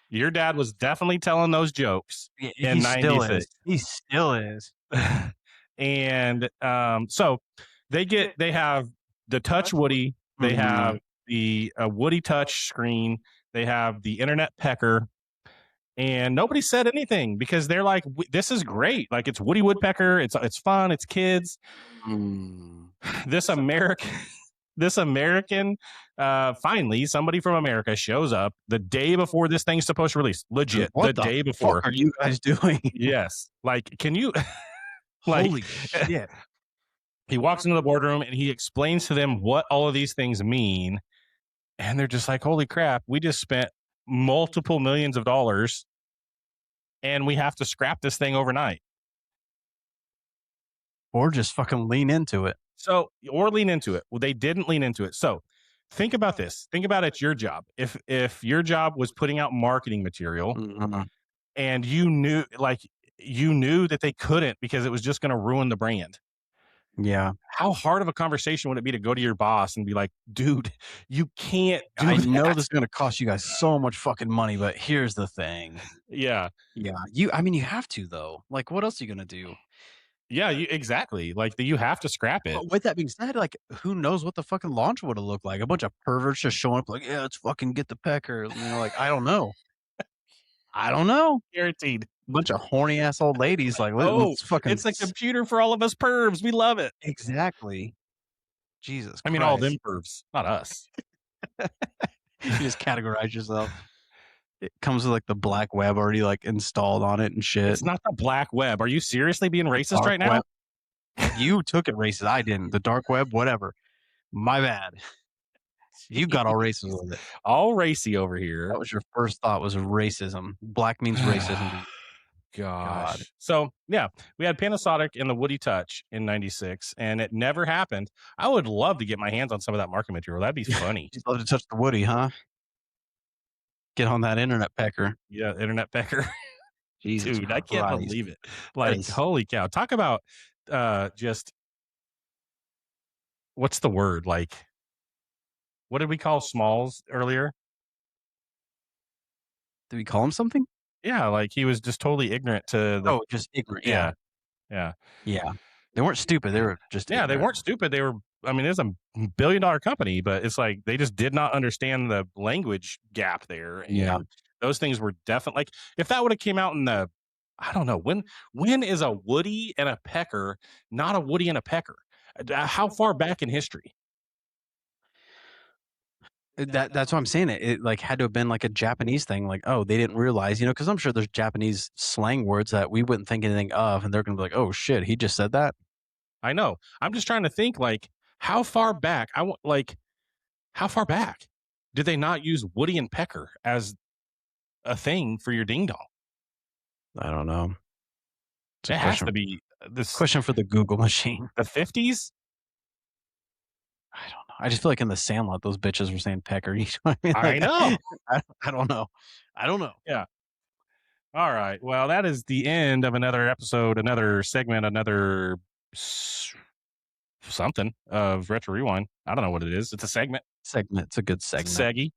Your dad was definitely telling those jokes in 96. He still is. And so they have the Touch Woody. They have the Woody Touch screen. They have the Internet Pecker. And nobody said anything because they're like, this is great. Like, it's Woody Woodpecker. It's fun. It's kids. This American, finally, somebody from America shows up the day before this thing's supposed to release. Legit, the day before. What are you guys doing? Yes. Like, can you? Holy shit. He walks into the boardroom and he explains to them what all of these things mean. And they're just like, holy crap, we just spent multiple millions of dollars and we have to scrap this thing overnight. Or just fucking lean into it. Or lean into it. Well, they didn't lean into it. So think about this. Think about it's your job. If your job was putting out marketing material and you knew that they couldn't because it was just going to ruin the brand. Yeah. How hard of a conversation would it be to go to your boss and be like, dude, you can't do I that. know this is going to cost you guys so much fucking money, but here's the thing. Yeah. Yeah. You have to though. Like, what else are you going to do? Yeah, exactly. Like, you have to scrap it. But with that being said, like, who knows what the fucking launch would have looked like? A bunch of perverts just showing up like, yeah, let's fucking get the Pecker. You know, like, I don't know. Guaranteed. A bunch of horny ass old ladies like, let's fucking. It's a computer for all of us pervs. We love it. Exactly. Jesus Christ. I mean, all them pervs, not us. You just categorize yourself. It comes with like the black web already like installed on it and shit. It's not the black web. Are you seriously being racist right now? You took it racist. I didn't. The dark web, whatever. My bad. You got all racist with it. All racy over here. That was your first thought was racism. Black means racism. Gosh. God. So yeah, we had Panasonic and the Woody Touch in '96, and it never happened. I would love to get my hands on some of that market material. That'd be funny. You'd love to touch the Woody, huh? Get on that internet, Pecker. Yeah, internet Pecker. Jesus Dude, I can't Christ. believe it. Like, is- holy cow. Talk about just what's the word? Like, what did we call Smalls earlier? Did we call him something? Yeah, like he was just totally ignorant to the Just ignorant. yeah. Yeah. They weren't stupid. They were just They ignorant. weren't stupid. They were, I mean, it's a billion-dollar company, but it's like they just did not understand the language gap there. And Yeah. those things were definitely like if that would have came out in the, I don't know, when is a Woody and a Pecker not a Woody and a Pecker? How far back in history? That's what I'm saying. It like had to have been like a Japanese thing. Like, oh, they didn't realize, because I'm sure there's Japanese slang words that we wouldn't think anything of, and they're gonna be like, oh shit, he just said that. I know. I'm just trying to think like how far back how far back did they not use Woody and Pecker as a thing for your ding dong? I don't know. It's a It has question- to be this question for the Google machine. the 50s. I don't know. I just feel like in the Sandlot, those bitches were saying Pecker. You know what I mean? I Like, know. I don't know. I don't know. All right. Well, that is the end of another episode, another segment, another something of Retro Rewind. I don't know what it is. It's a segment. It's a good segment. It's a seggy.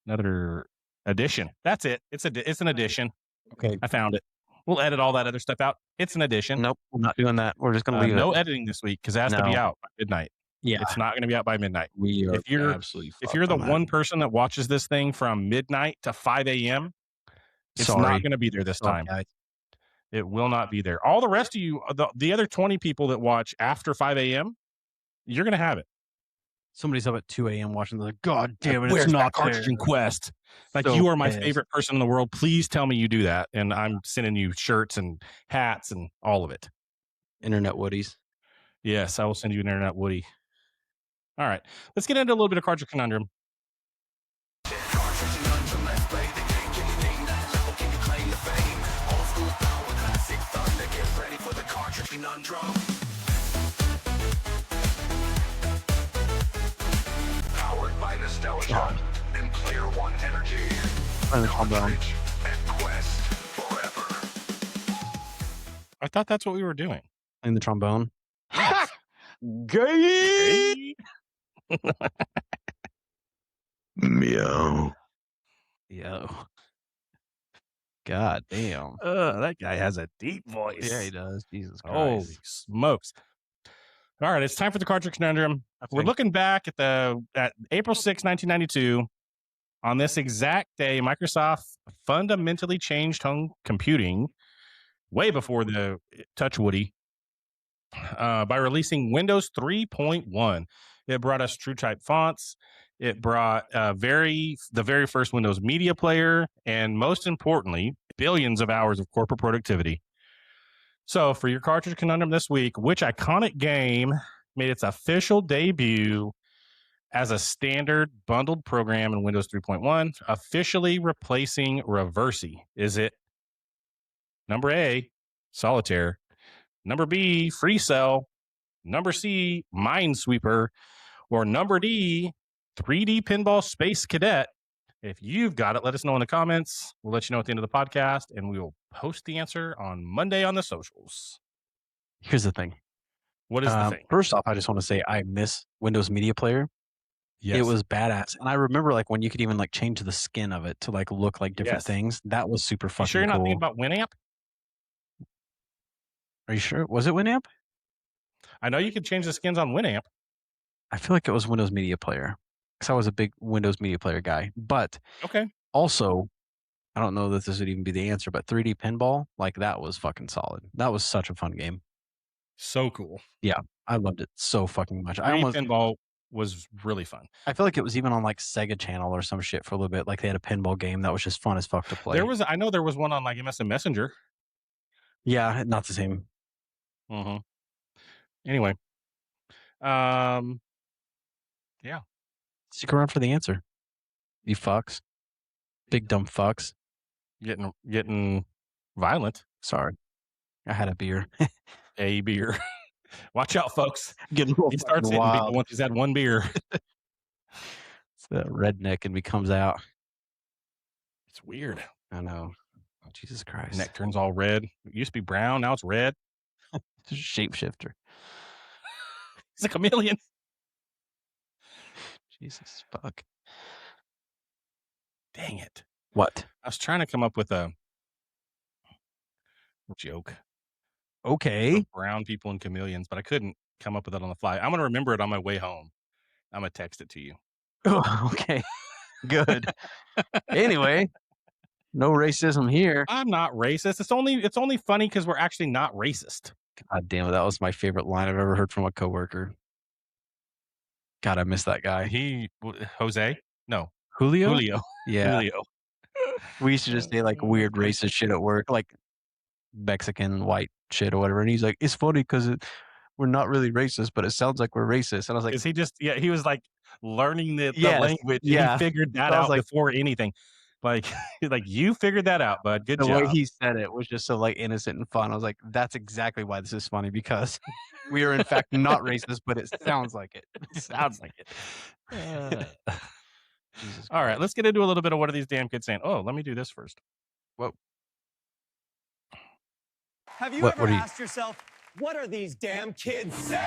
Another edition. That's it. It's an addition. Okay. I found it. We'll edit all that other stuff out. It's an addition. Nope, we're not doing that. We're just gonna leave No it. editing this week because it has to be No. out by midnight. Yeah, It's not going to be out by midnight. we are if you're- absolutely. If you're the one person that watches this thing from midnight to 5 a.m., it's Sorry. not going to be there this time. It will not be there. All the rest of you, the other 20 people that watch after 5 a.m., you're going to have it. Somebody's up at 2 a.m. watching. They're like, God damn it, Where's it's that not Cartridge and there. Quest? Like, So you are my pissed. favorite person in the world. Please tell me you do that. And I'm sending you shirts and hats and all of it. Internet Woodies. Yes, I will send you an Internet Woody. All right. Let's get into a little bit of Cartridge Conundrum. Powered by Nostalgia and Player One Energy. And the trombone. Cartridge and Quest forever. I thought that's what we were doing. And the trombone. Gay. Meow. Yo. God damn. That guy has a deep voice. Yeah, he does. Jesus Christ. Holy smokes. All right, it's time for the Cartridge Conundrum. We're Okay. looking back at April 6, 1992. On this exact day, Microsoft fundamentally changed home computing way before the Touch Woody by releasing Windows 3.1. It brought us TrueType fonts. It brought the very first Windows Media Player, and most importantly, billions of hours of corporate productivity. So for your Cartridge Conundrum this week, which iconic game made its official debut as a standard bundled program in Windows 3.1, officially replacing Reversi? Is it number A, Solitaire, number B, Free Cell, number C, Minesweeper, or number D, 3D Pinball Space Cadet? If you've got it, let us know in the comments. We'll let you know at the end of the podcast, and we will post the answer on Monday on the socials. Here's the thing. What is the thing? First off, I just want to say I miss Windows Media Player. Yes. It was badass. And I remember like when you could even like change the skin of it to like look like different Yes. things. That was super You fucking sure you're not cool. thinking about Winamp? Are you sure? Was it Winamp? I know you could change the skins on Winamp. I feel like it was Windows Media Player because I was a big Windows Media Player guy. But Okay. also, I don't know that this would even be the answer, but 3D Pinball, like that was fucking solid. That was such a fun game. So cool. I loved it so fucking much. 3D Pinball was really fun. I feel like it was even on like Sega Channel or some shit for a little bit. Like they had a pinball game that was just fun as fuck to play. I know there was one on like MSN Messenger. Yeah, not the same. Mm-hmm. Anyway. Yeah. Stick around for the answer. You fucks. Big dumb fucks. Getting violent. Sorry. I had a beer. A beer. Watch out, folks. Getting a little He starts fucking hitting wild. people once he's had one beer. It's the redneck and comes out. It's weird. I know. Oh, Jesus Christ. Neck turns all red. It used to be brown. Now it's red. It's a shapeshifter. He's a chameleon. Jesus fuck. Dang it. What? I was trying to come up with a joke. Okay. For brown people and chameleons, but I couldn't come up with it on the fly. I'm going to remember it on my way home. I'm going to text it to you. Oh, okay. Good. Anyway, no racism here. I'm not racist. It's only funny because we're actually not racist. God damn it. That was my favorite line I've ever heard from a coworker. God, I miss that guy. Jose? No. Julio? Julio. Yeah. Julio. We used to just say like weird racist shit at work, like Mexican white shit or whatever. And he's like, it's funny because we're not really racist, but it sounds like we're racist. And I was like, Is he was like learning the Yes, language. yeah. And he figured that I was out like- before anything. Like you figured that out, bud. Good the job. way he said it was just so like innocent and fun. I was like, that's exactly why this is funny, because we are in fact not racist, but it sounds like it. It sounds like it. Jesus All right, Christ. let's get into a little bit of what are these damn kids saying. Oh, let me do this first. Have you What ever are you- asked yourself, what are these damn kids saying?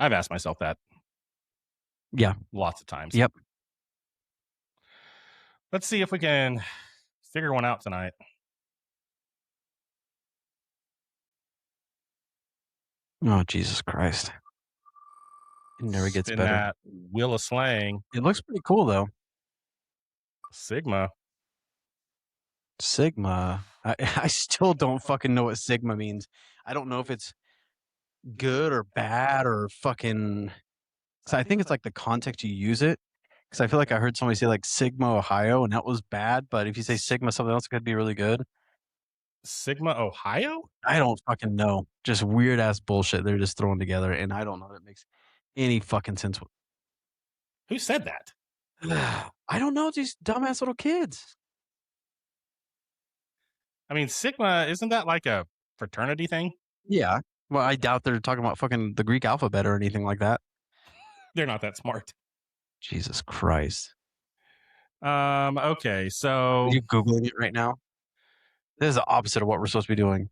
I've asked myself that. Yeah. Lots of times. Yep. Let's see if we can figure one out tonight. Oh, Jesus Christ. It never gets Spin better. that wheel of slang. It looks pretty cool though. Sigma. Sigma. I still don't fucking know what Sigma means. I don't know if it's good or bad or fucking. So I think it's like the context you use it. Because I feel like I heard somebody say like Sigma, Ohio, and that was bad. But if you say Sigma, something else could be really good. Sigma, Ohio? I don't fucking know. Just weird ass bullshit they're just throwing together, and I don't know that makes any fucking sense. Who said that? I don't know. These dumbass little kids. I mean, Sigma, isn't that like a fraternity thing? Yeah. Well, I doubt they're talking about fucking the Greek alphabet or anything like that. They're not that smart. Jesus Christ. Okay, so Are you Googling it right now? This is the opposite of what we're supposed to be doing.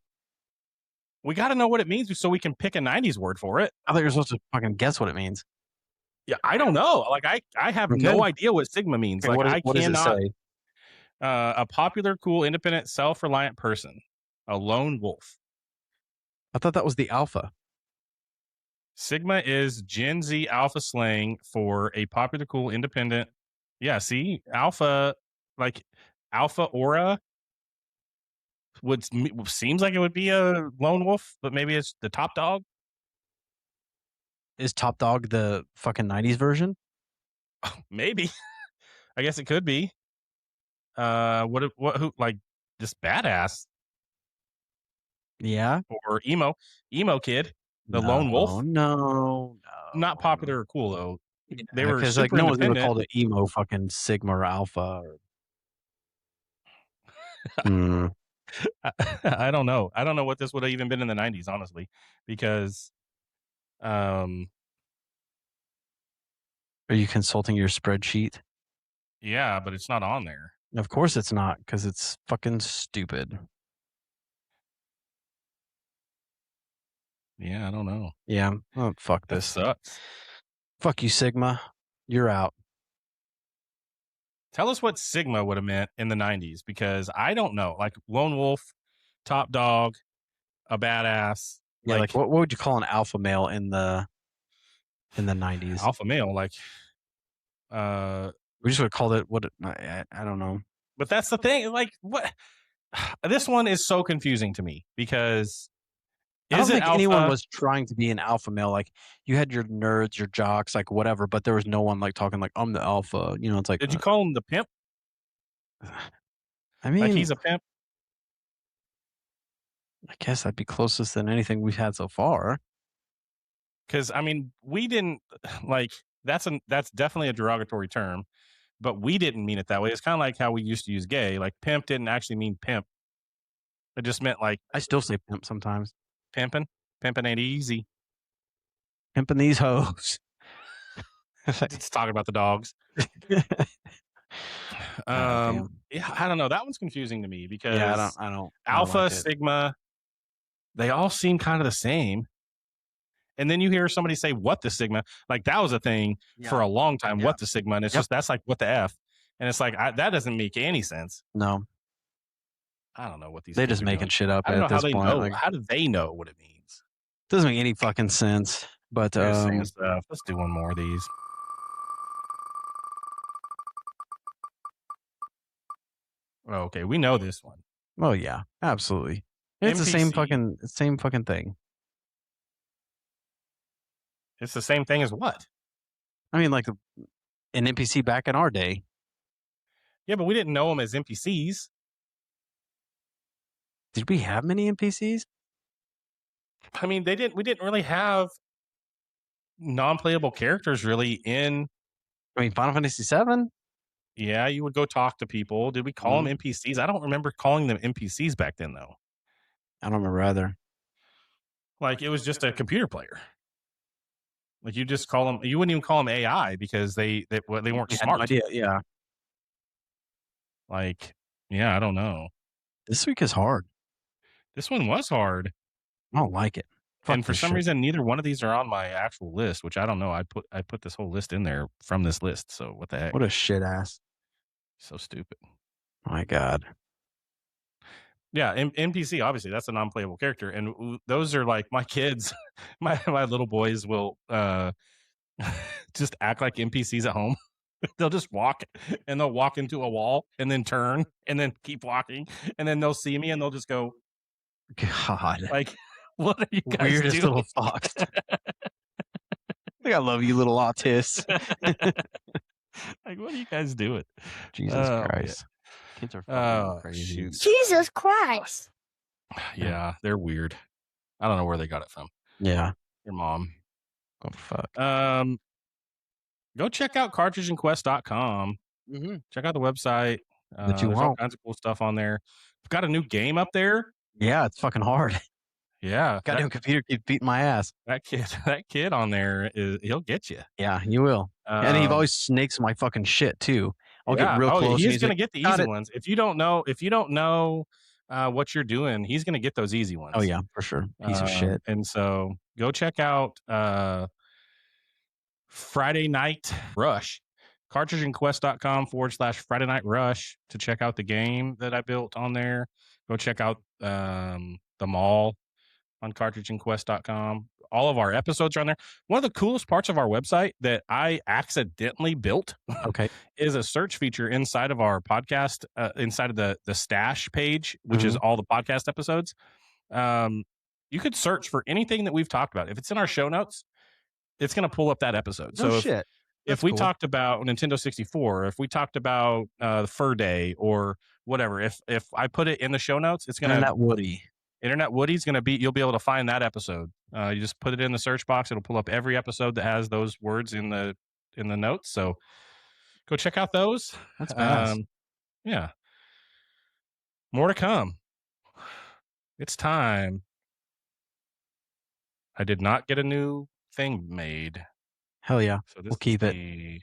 we got to know what it means so we can pick a 90s word for it. I thought you were supposed to fucking guess what it means. Yeah, I don't know. Like I have no Okay. idea what Sigma means. Okay, Like what does it say? a popular, cool, independent, self-reliant person, a lone wolf. I thought that was the alpha. Sigma is Gen Z alpha slang for a popular, cool, independent. Yeah, see, alpha, like alpha aura seems like it would be a lone wolf, but maybe it's the top dog. Is Top Dog the fucking 90s version? Maybe. I guess it could be. Who like this badass Yeah. or emo kid, the lone wolf? No. Not popular or cool though. Yeah, They were because like super no one's ever independent. called it emo fucking Sigma or Alpha. Or... I don't know. I don't know what this would have even been in the 90s, honestly, because Are you consulting your spreadsheet? yeah, but it's not on there. Of course it's not, because it's fucking stupid. Yeah, I don't know. Yeah. Oh, fuck This this. sucks. Fuck you, Sigma. You're out. Tell us what Sigma would have meant in the 90s, because I don't know. Like lone wolf, top dog, a badass. Yeah, like what would you call an alpha male in the 90s? Alpha male, like We just would have called it what I don't know. but that's the thing. Like what this one is so confusing to me because I don't is it think alpha? anyone was trying to be an alpha male. Like you had your nerds, your jocks, like whatever, but there was no one like talking like I'm the alpha. You know, it's like Did you call him the pimp? I mean, Like he's a pimp? I guess that'd be closest than anything we've had so far. Because I mean, we didn't like that's definitely a derogatory term, but we didn't mean it that way. It's kind of like how we used to use gay. Like pimp didn't actually mean pimp. It just meant like I still say pimp sometimes. pimping. Pimping ain't easy. Pimping these hoes. It's talking about the dogs. Damn. Yeah, I don't know. That one's confusing to me because I don't Alpha, like it. Sigma, they all seem kind of the same. And then you hear somebody say, what the Sigma? Like that was a thing for a long time. Yeah. What the Sigma? And it's just, that's like, what the F? And it's like, that doesn't make any sense. No. I don't know what these They're kids just are making doing. shit up I don't know at how this they point. know. Like, How do they know what it means? doesn't make any fucking sense. But They're saying stuff. Let's do one more of these. Oh, okay, we know this one. oh yeah, absolutely. It's the same fucking thing. It's the same thing as what? I mean, like an NPC back in our day. Yeah, but we didn't know them as NPCs. Did we have many NPCs? I mean, we didn't really have non-playable characters really in. I mean, Final Fantasy VII. Yeah, you would go talk to people. Did we call them NPCs? I don't remember calling them NPCs back then, though. I don't remember either. Like it was just a computer player. Like you just call them. You wouldn't even call them AI because they weren't I had smart. no idea. Yeah. Like, yeah, I don't know. This week is hard. This one was hard. I don't like it. Fuck And for this some shit. reason, neither one of these are on my actual list, which I don't know. I put this whole list in there from this list. So what the heck? What a shit ass. So stupid. My God. Yeah, NPC, obviously, that's a non-playable character. And those are like my kids, my little boys will just act like NPCs at home. They'll just walk and they'll walk into a wall and then turn and then keep walking. And then they'll see me and they'll just go, God. like, what are you guys Weirdest doing? little fox. I love you, little autist. Like, what are you guys doing? Jesus Oh, Christ. Kids are fucking Oh, crazy. shoot. Jesus Christ. Yeah, they're weird. I don't know where they got it from. Yeah. Your mom. Oh, fuck. Go check out cartridge&quest.com. Mm-hmm. Check out the website. That you there's all won't. kinds of cool stuff on there. We've got a new game up there. Yeah, it's fucking hard. Yeah. Goddamn computer keeps beating my ass. That kid on there he'll get you. Yeah, you will. And he always snakes my fucking shit too. I'll get real close. He's and gonna like, get the "Got easy it." ones. If you don't know what you're doing, he's gonna get those easy ones. Oh yeah, for sure. Piece of shit. And so go check out Friday Night Rush. cartridgeandquest.com/Friday Night Rush to check out the game that I built on there. Go check out the mall on cartridgeandquest.com. All of our episodes are on there. One of the coolest parts of our website that I accidentally built Okay. is a search feature inside of our podcast, inside of the stash page, which is all the podcast episodes. You could search for anything that we've talked about. If it's in our show notes, it's going to pull up that episode. No so shit. if we talked about Nintendo 64, if we talked about the Fur Day or whatever, if I put it in the show notes, it's going to Internet Woody's going to be, you'll be able to find that episode. You just put it in the search box. It'll pull up every episode that has those words in the notes. So go check out those. That's fast. Yeah. More to come. It's time. I did not get a new thing made. Hell yeah. So this We'll keep it. the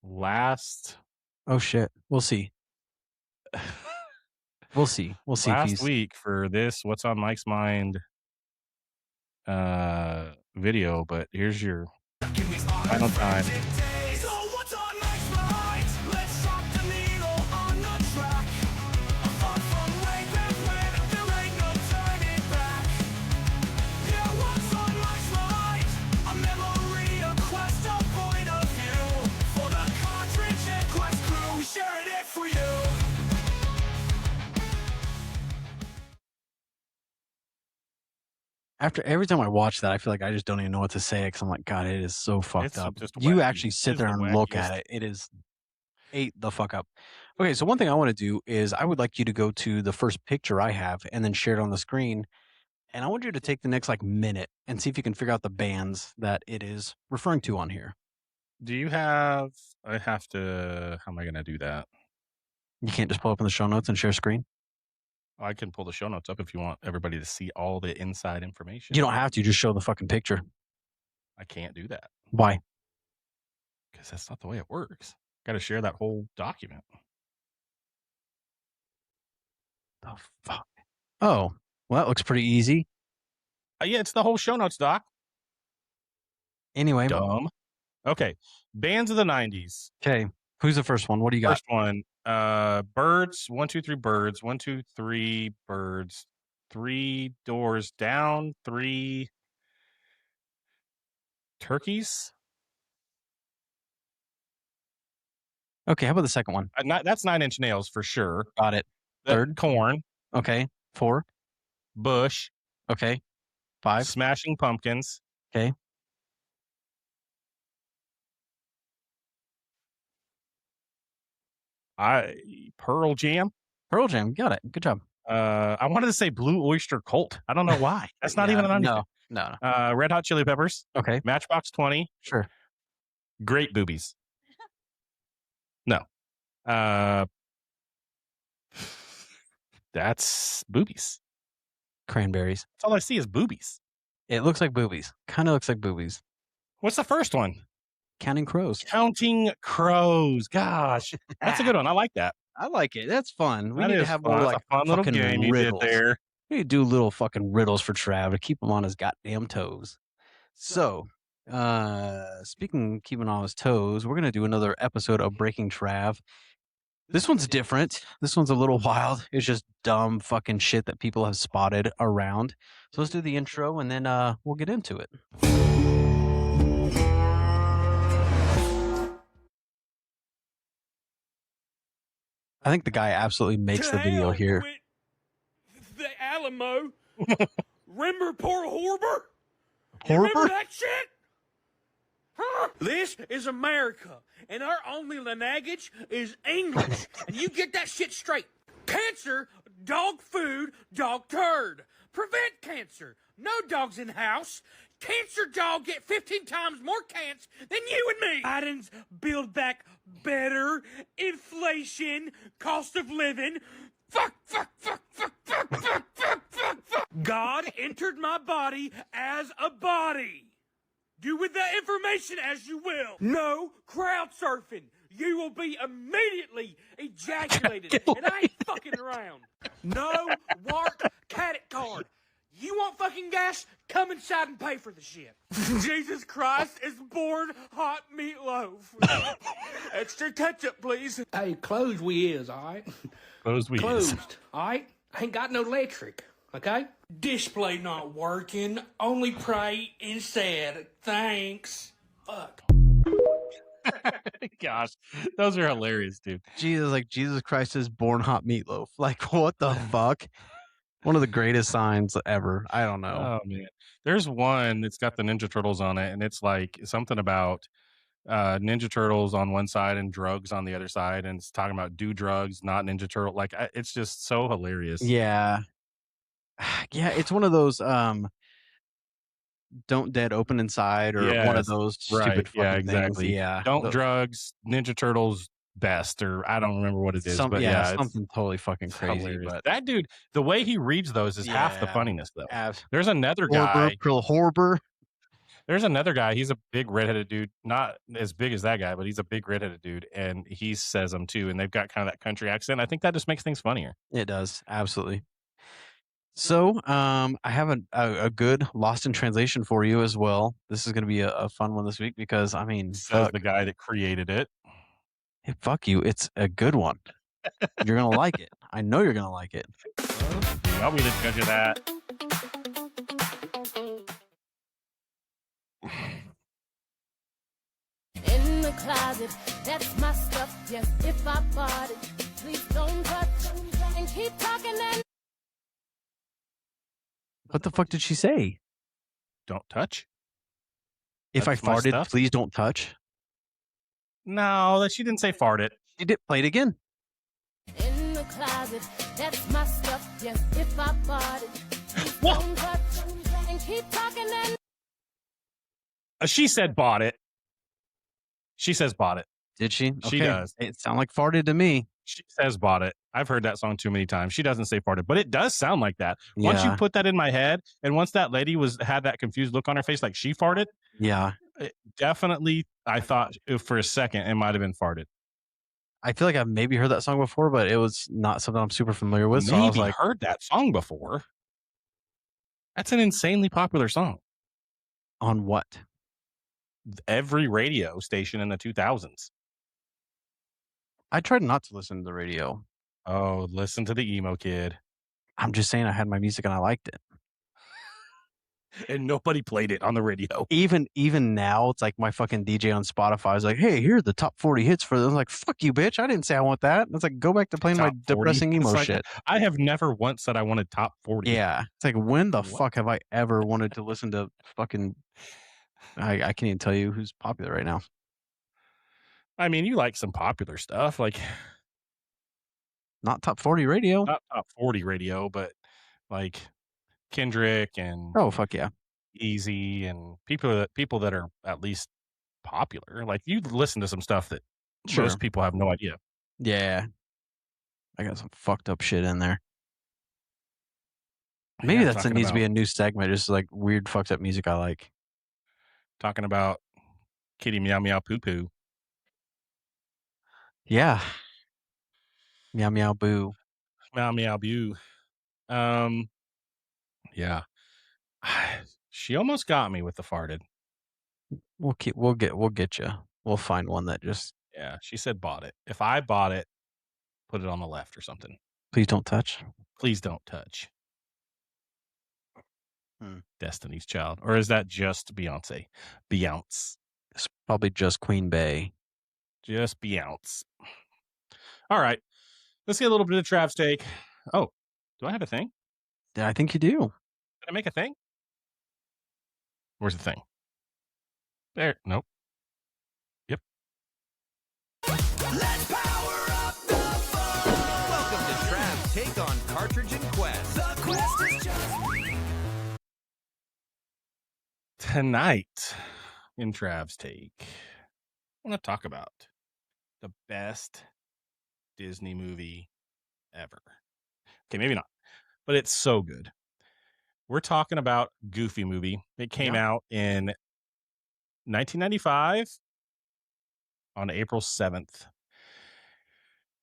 last. Oh shit. We'll see. We'll see. We'll see. Last week for this What's on Mike's Mind video, but here's your final time. So what's on Mike's mind? Let's drop the needle on the track. A fun way back when there ain't no turning back. Yeah, what's on Mike's mind? A memory, a quest, a point of view. For the Cartridge and Quest crew, we sharing it for you. After every time I watch that, I feel like I just don't even know what to say because I'm like, God, it is so fucked It's up. just You wacky. actually sit It's there the and look wackiest. at it. It is. ate the fuck up. Okay, so one thing I want to do is I would like you to go to the first picture I have and then share it on the screen. And I want you to take the next like minute and see if you can figure out the bands that it is referring to on here. Do you have? I have to. How am I going to do that? You can't just pull up in the show notes and share screen. I can pull the show notes up if you want everybody to see all the inside information. You don't have to. Just show the fucking picture. I can't do that Why? because that's not the way it works. Got to share that whole document. The fuck? Oh, well, that looks pretty easy. Yeah, it's the whole show notes, Doc. Anyway. Dumb. Okay, bands of the 90s. Okay, who's the first one? What do you got? First one, birds. 1, 2, 3 birds. 1, 2, 3 birds. 3 doors down. 3 turkeys. Okay, how about the second one? That's 9 Inch Nails for sure. Got it. Third. Corn. Okay. 4. Bush. Okay. 5. Smashing Pumpkins. Okay. Pearl Jam. Pearl Jam. Got it. Good job. I wanted to say Blue Oyster Cult. I don't know why. That's not even an onion. No. Red Hot Chili Peppers. Okay. Matchbox 20. Sure. Great boobies. No. That's boobies. Cranberries. That's all I see is boobies. It looks like boobies. Kind of looks like boobies. What's the first one? Counting Crows. Counting Crows. Gosh, that's a good one. I like that. I like it. That's fun. We That need to is have fun. more That's like a fun little fucking game you did riddles. there. We need to do little fucking riddles for Trav to keep him on his goddamn toes. So, speaking of keeping on his toes, we're gonna do another episode of Breaking Trav. This one's different. This one's a little wild. It's just dumb fucking shit that people have spotted around. So let's do the intro and then we'll get into it. I think the guy absolutely makes the video here. The Alamo. Remember poor Horber? Horber? Remember that shit? Huh? This is America, and our only language is English. And you get that shit straight. Cancer, dog food, dog turd. Prevent cancer. No dogs in house. Cancer dog get 15 times more cans than you and me. Biden's build back better. Inflation, cost of living. Fuck. God entered my body as a body. Do with that information as you will. No crowd surfing. You will be immediately ejaculated. And I ain't fucking around. No wart caddick card. You want fucking gas? Come inside and pay for the shit. Jesus Christ is born hot meatloaf. Extra ketchup, please. Hey, closed we is, all right? Closed we is. Closed, all right? I ain't got no electric, okay? Display not working. Only pray instead. Thanks. Fuck. Gosh, those are hilarious, dude. Jesus Christ is born hot meatloaf. Like, what the fuck? One of the greatest signs ever. I don't know. Oh man, there's one that's got the Ninja Turtles on it, and it's like something about Ninja Turtles on one side and drugs on the other side, and it's talking about do drugs, not Ninja Turtle. Like it's just so hilarious. Yeah. Yeah, it's one of those don't dead open inside or one of those stupid fucking things. Yeah. Don't drugs, Ninja Turtles best, or I don't remember what it is. But yeah, something totally fucking crazy. Hilarious. But that dude, the way he reads those is half the funniness though. There's another guy. Horber. There's another guy. He's a big redheaded dude, not as big as that guy, but he's a big redheaded dude, and he says them too. And they've got kind of that country accent. I think that just makes things funnier. It does, absolutely. So, I have a good Lost in Translation for you as well. This is going to be a fun one this week because I mean, says the guy that created it. Hey, fuck you! It's a good one. You're gonna like it. I know you're gonna like it. I'll be the judge of that. In the closet, that's my stuff. Yes, if I bought it, please don't touch and keep talking and. What the fuck did she say? Don't touch. If I farted, please don't touch. No, she didn't say fart it. She did play it again. In the closet, that's my stuff. Yes, if I bought it. What? Don't touch and keep talking and She said bought it. She says bought it. Did she? She does. It sounded like farted to me. She says bought it. I've heard that song too many times. She doesn't say farted, but it does sound like that. Once you Yeah. put that in my head, and once that lady had that confused look on her face, like she farted, Yeah. definitely, I thought for a second it might have been farted. I feel like I've maybe heard that song before, but it was not something I'm super familiar with. So I was Maybe like, heard that song before. That's an insanely popular song. on what? Every radio station in the 2000s. I tried not to listen to the radio. Oh, listen to the emo kid. I'm just saying I had my music and I liked it. And nobody played it on the radio. Even now, it's like my fucking DJ on Spotify is like, hey, here are the top 40 hits for them. I'm like, fuck you, bitch. I didn't say I want that. It's like, go back to playing my Top 40? depressing emo It's like, shit. I have never once said I wanted top 40. Yeah. It's like, when the What? fuck have I ever wanted to listen to fucking. I can't even tell you who's popular right now. I mean, you like some popular stuff, like Not top 40 radio. not top 40 radio, but like Kendrick and Oh, fuck yeah. Easy and people that are at least popular. Like you listen to some stuff that Sure. most people have no idea. Yeah. I got some fucked up shit in there. Maybe Yeah, that needs to be a new segment, just like weird fucked up music I like. talking about kitty meow meow poo poo. Yeah. Meow meow boo. Meow meow boo. Yeah. She almost got me with the farted. We'll get you. We'll find one that just Yeah, she said bought it. If I bought it, put it on the left or something. please don't touch. Please don't touch. Hmm. Destiny's Child. Or is that just Beyonce? Beyonce. It's probably just Queen Bey. Just Beyonce. All right. Let's get a little bit of Trav's take. Oh, do I have a thing? Yeah, I think you do. Did I make a thing? Where's the thing? There. Nope. Yep. Let's power up the fun. Welcome to Trav's take on Cartridge&Quest. The quest is just Tonight in Trav's take, I want to talk about the best Disney movie ever. Okay, maybe not, but it's so good. We're talking about Goofy movie. It came out in 1995 on April 7th.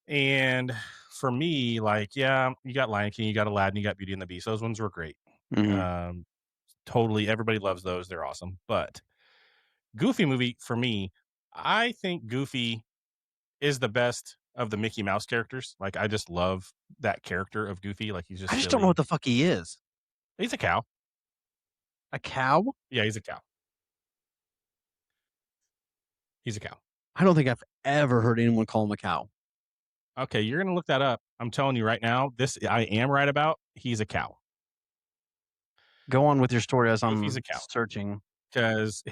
And for me, like, yeah, you got Lion King, you got Aladdin, you got Beauty and the Beast. Those ones were great. Mhm. Totally, everybody loves those. They're awesome. But Goofy movie, for me, I think Goofy is the best of the Mickey Mouse characters. Like, I just love that character of Goofy. Like, he's just I just silly. don't know what the fuck he is. He's a cow. A cow? Yeah, he's a cow. He's a cow. I don't think I've ever heard anyone call him a cow. Okay, you're gonna look that up. I'm telling you right now, this I am right about. He's a cow. Go on with your story as I'm Goofy's a cow. searching. Because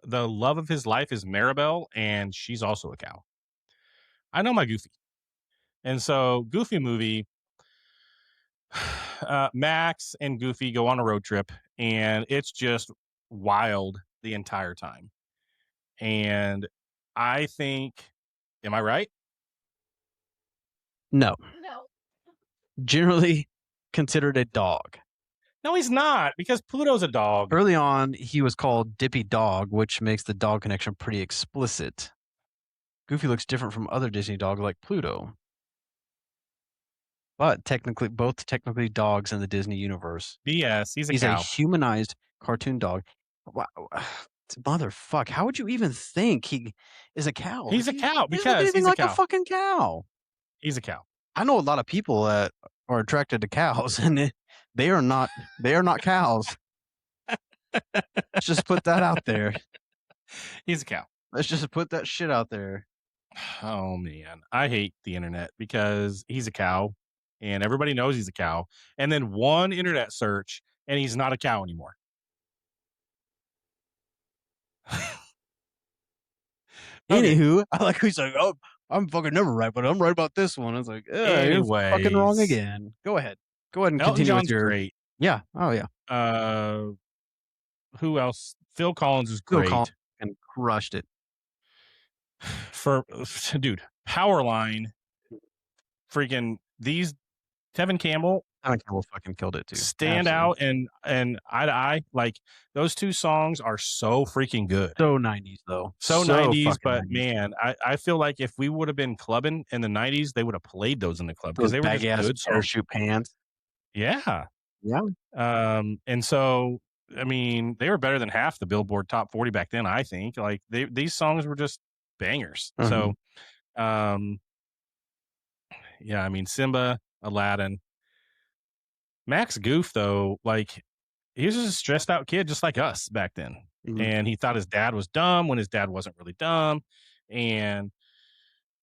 the love of his life is Maribel, and she's also a cow. I know my Goofy. And so Goofy movie, Max and Goofy go on a road trip, and it's just wild the entire time. And I think, am I right? No. no. Generally considered a dog. No, he's not, because Pluto's a dog. Early on, he was called Dippy Dog, which makes the dog connection pretty explicit. Goofy looks different from other Disney dogs like Pluto. But both technically dogs in the Disney universe. BS. He's a He's cow. a humanized cartoon dog. Wow. Motherfuck. How would you even think he is a cow? He's a cow He doesn't look because anything he's a like cow. a fucking cow. He's a cow. I know a lot of people that are attracted to cows, and they are not cows. Let's just put that out there. He's a cow. Let's just put that shit out there. Oh man, I hate the internet because he's a cow, and everybody knows he's a cow. And then one internet search, and he's not a cow anymore. Okay. Anywho, I like he's like, oh, I'm fucking never right, but I'm right about this one. It's like, you're fucking wrong Anyways. again. Go ahead and Elton continue John's with your. great. Yeah. Oh yeah. Who else? Phil Collins is Phil great. Collins and crushed it. For dude, Powerline, freaking these Tevin Campbell Tevin Campbell fucking killed it too. stand out and Eye to Eye. Like those two songs are so freaking good. So 90s though. So 90s, fucking but 90s. man, I feel like if we would have been clubbing in the 90s, they would have played those in the club because Those they were just baggy-ass good songs. parachute pants. Yeah. Yeah. And so I mean, they were better than half the Billboard Top 40 back then, I think. Like these songs were just bangers. So yeah, I mean Simba, Aladdin. Max Goof though, like he was just a stressed out kid just like us back then. And he thought his dad was dumb when his dad wasn't really dumb. And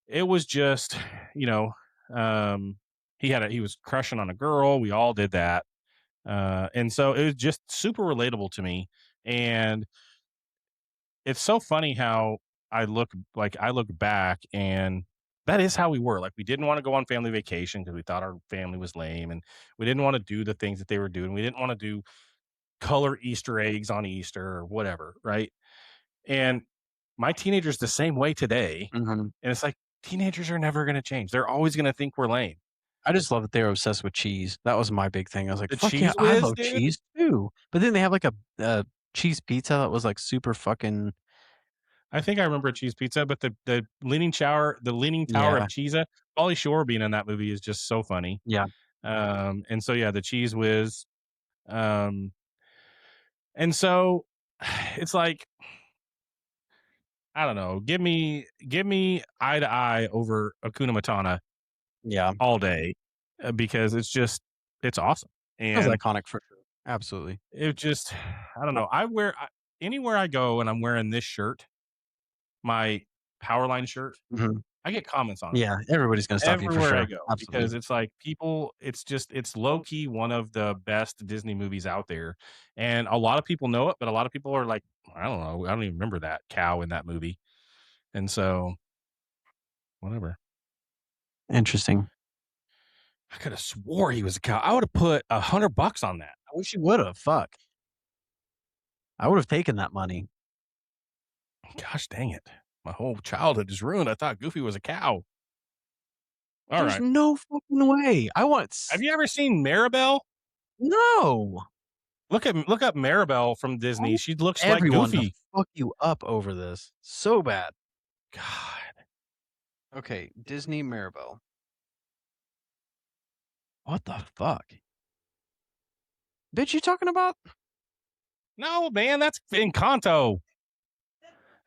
it was just, you know, he was crushing on a girl. We all did that. And so it was just super relatable to me. And it's so funny how I look back and that is how we were. Like we didn't want to go on family vacation because we thought our family was lame and we didn't want to do the things that they were doing. We didn't want to do color Easter eggs on Easter or whatever. Right. And my teenager's the same way today. And it's like teenagers are never going to change. They're always going to think we're lame. I just love that they were obsessed with cheese. That was my big thing. I was like, The fuck cheese yeah, I whiz, love dude? cheese too. But then they have like a cheese pizza that was like super fucking. I think I remember a cheese pizza, but the Leaning Tower of Cheesa, Pauly Shore being in that movie is just so funny. Yeah. And so yeah, the cheese whiz. And so it's like I don't know, give me Eye to Eye over Hakuna Matata Yeah. all day because it's awesome. That was And iconic for sure. Absolutely. it just I don't know. Anywhere I go and I'm wearing this shirt, my Powerline shirt, I get comments on it. Yeah. Everybody's going to stop you for Everywhere sure. I go Absolutely. because it's like people it's low key one of the best Disney movies out there and a lot of people know it but a lot of people are like I don't know, I don't even remember that cow in that movie and so whatever. Interesting. I could have swore he was a cow. I would have put $100 on that. I wish you would have. Fuck. I would have taken that money. Gosh dang it, my whole childhood is ruined. I thought Goofy was a cow. All There's right, no fucking way. have you ever seen Maribel? No. Look up Maribel from Disney. She looks like Everyone to Goofy. fuck you up over this. So bad. God. Okay. Disney Maribel. What the fuck? Bitch, you talking about? No, man, that's Encanto.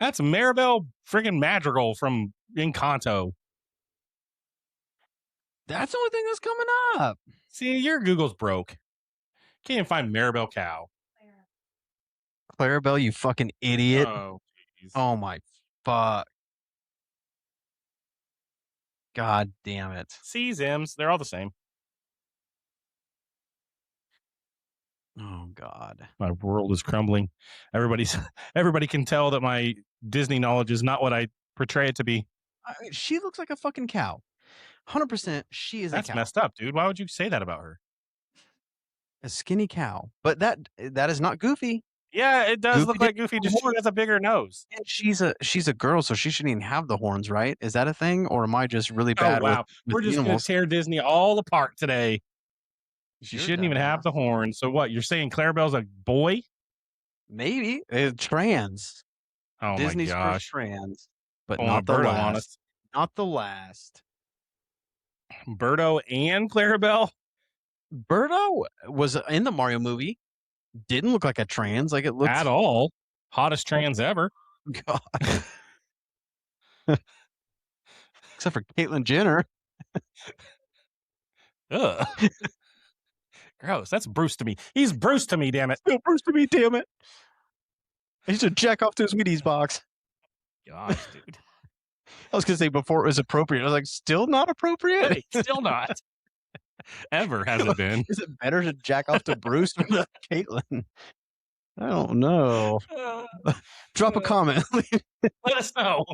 That's Maribel friggin' Madrigal from Encanto. That's the only thing that's coming up. See, your Google's broke. Can't even find Maribel Cow. Clarabelle, you fucking idiot. Oh, jeez. Oh my fuck. God damn it. See, Zims, they're all the same. Oh God. My world is crumbling. Everybody can tell that my Disney knowledge is not what I portray it to be. I mean, she looks like a fucking cow. 100% she is That's a cow. messed up, dude. Why would you say that about her? A skinny cow. But that is not Goofy. Yeah, it does Goofy look like didn't Goofy, have just she horns. has a bigger nose. And she's a girl, so she shouldn't even have the horns, right? Is that a thing? Or am I just really bad Oh, wow. with We're just going animals? to tear Disney all apart today. She You're shouldn't even dumb, have the horn. So what? You're saying Clarabelle's a boy? Maybe. Trans. Oh Disney's my first gosh. trans. But Pulling not a the Birdo on last. us. Not the last. Birdo and Clarabelle? Birdo was in the Mario movie. Didn't look like a trans. Like it looked At all. Hottest trans ever. God. Except for Caitlyn Jenner. Ugh. Gross. That's Bruce to me. He's Bruce to me, damn it. Still Bruce to me, damn it. I used to jack off to his Wheaties box. Gosh, dude. I was gonna say before it was appropriate. I was like, still not appropriate? Still not. Ever has it been. Is it better to jack off to Bruce or to Caitlyn? I don't know. Drop a comment. Let us know.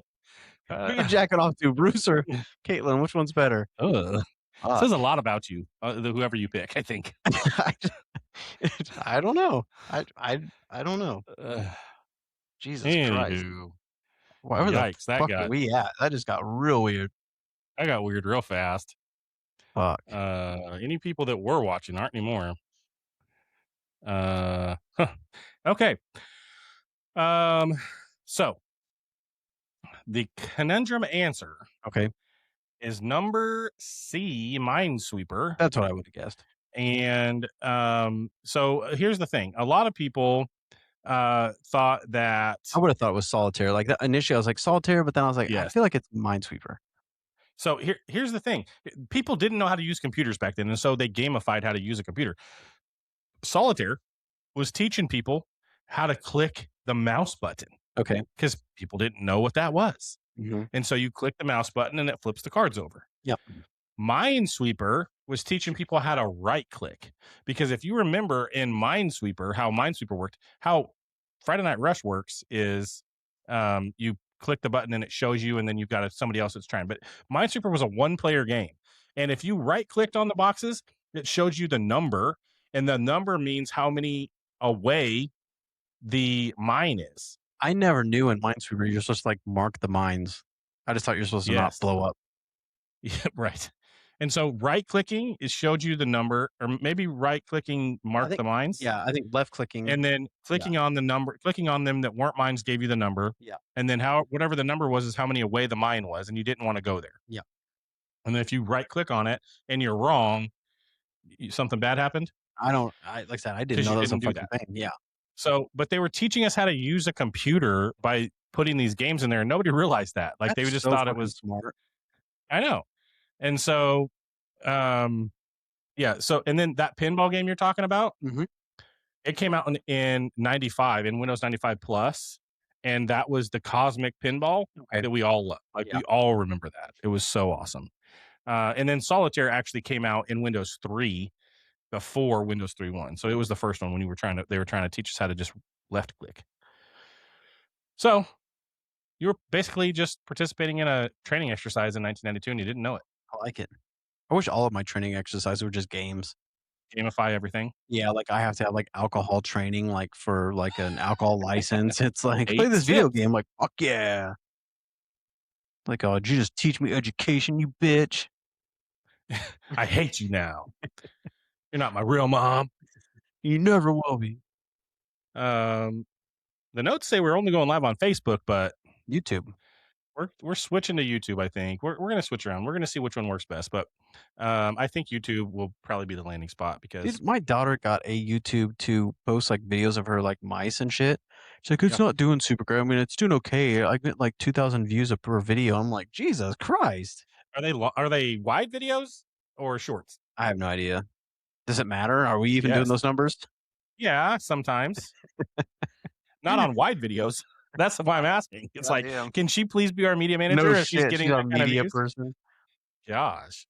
Who are you jacking off to, Bruce or Caitlin? Which one's better? Says a lot about you, whoever you pick, I think. I don't know. I don't know. Jesus Christ. Anywho, Wherever yikes, the that fuck got are we at? That just got real weird. I got weird real fast. Fuck. Any people that were watching aren't anymore. Okay. So the conundrum answer Okay. is number C, Minesweeper. That's what I would have guessed. And so here's the thing. A lot of people thought that I would have thought it was Solitaire. Like that, initially I was like Solitaire, but then I was like, I Yes. feel like it's Minesweeper. So here's the thing. People didn't know how to use computers back then, and so they gamified how to use a computer. Solitaire was teaching people how to click the mouse button Okay. because people didn't know what that was. Mm-hmm. And so you click the mouse button and it flips the cards over. Yep. Minesweeper was teaching people how to right click, because if you remember in Minesweeper, how Minesweeper worked, how Friday Night Rush works is you click the button and it shows you, and then you've got somebody else that's trying. But Minesweeper was a one-player game. And if you right clicked on the boxes, it showed you the number, and the number means how many away the mine is. I never knew in Minesweeper you're supposed to like mark the mines. I just thought you're supposed to not Yes. blow up. Yeah, right. And so right clicking, it showed you the number, or maybe right clicking marked think- the mines. Yeah, I think left clicking. And then clicking on the number, clicking on them that weren't mines gave you the number. Yeah. And then whatever the number was is how many away the mine was, and you didn't want to go there. Yeah. And then if you right click on it and you're wrong, something bad happened. like I said, I didn't 'Cause know you that was a didn't do fucking that. thing. Yeah. So, but they were teaching us how to use a computer by putting these games in there, and nobody realized that. Like they That's just so thought it fucking was smart. I know. And so, yeah. So, and then that pinball game you're talking about, Mhm. it came out in 95 in Windows 95 Plus, and that was the Cosmic Pinball that we all love. Like we all remember that. It was so awesome. And then Solitaire actually came out in Windows 3 before Windows 3.1. So it was the first one when they were trying to teach us how to just left click. So you were basically just participating in a training exercise in 1992 and you didn't know it. I like it. I wish all of my training exercises were just games. Gamify everything. Yeah, like I have to have like alcohol training, like for like an alcohol license. It's like Eight play this video steps. game. Like fuck yeah. Like, oh, did you just teach me education, you bitch? I hate you now. You're not my real mom. You never will be. The notes say we're only going live on Facebook, but YouTube. we're switching to YouTube. I think we're going to switch around. We're going to see which one works best, but I think YouTube will probably be the landing spot because Dude, my daughter got a YouTube to post like videos of her like mice and shit. She's like, it's not doing super great. I mean, it's doing okay. I get like 2,000 views per video. I'm like, Jesus Christ. are they wide videos or shorts? I have no idea. Does it matter? Are we even doing Yes. those numbers? Yeah, sometimes. Not on wide videos. That's why I'm asking. It's like, Goddamn. can she please be our media manager No if she's shit. getting She's a that kind of media views? person. Gosh.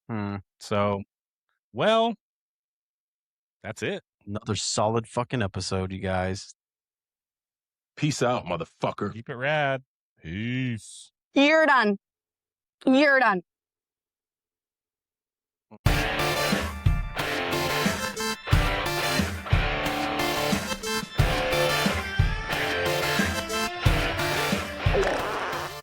Hmm. So, well, that's it. Another solid fucking episode, you guys. Peace out, motherfucker. Keep it rad. Peace. You're done. You're done.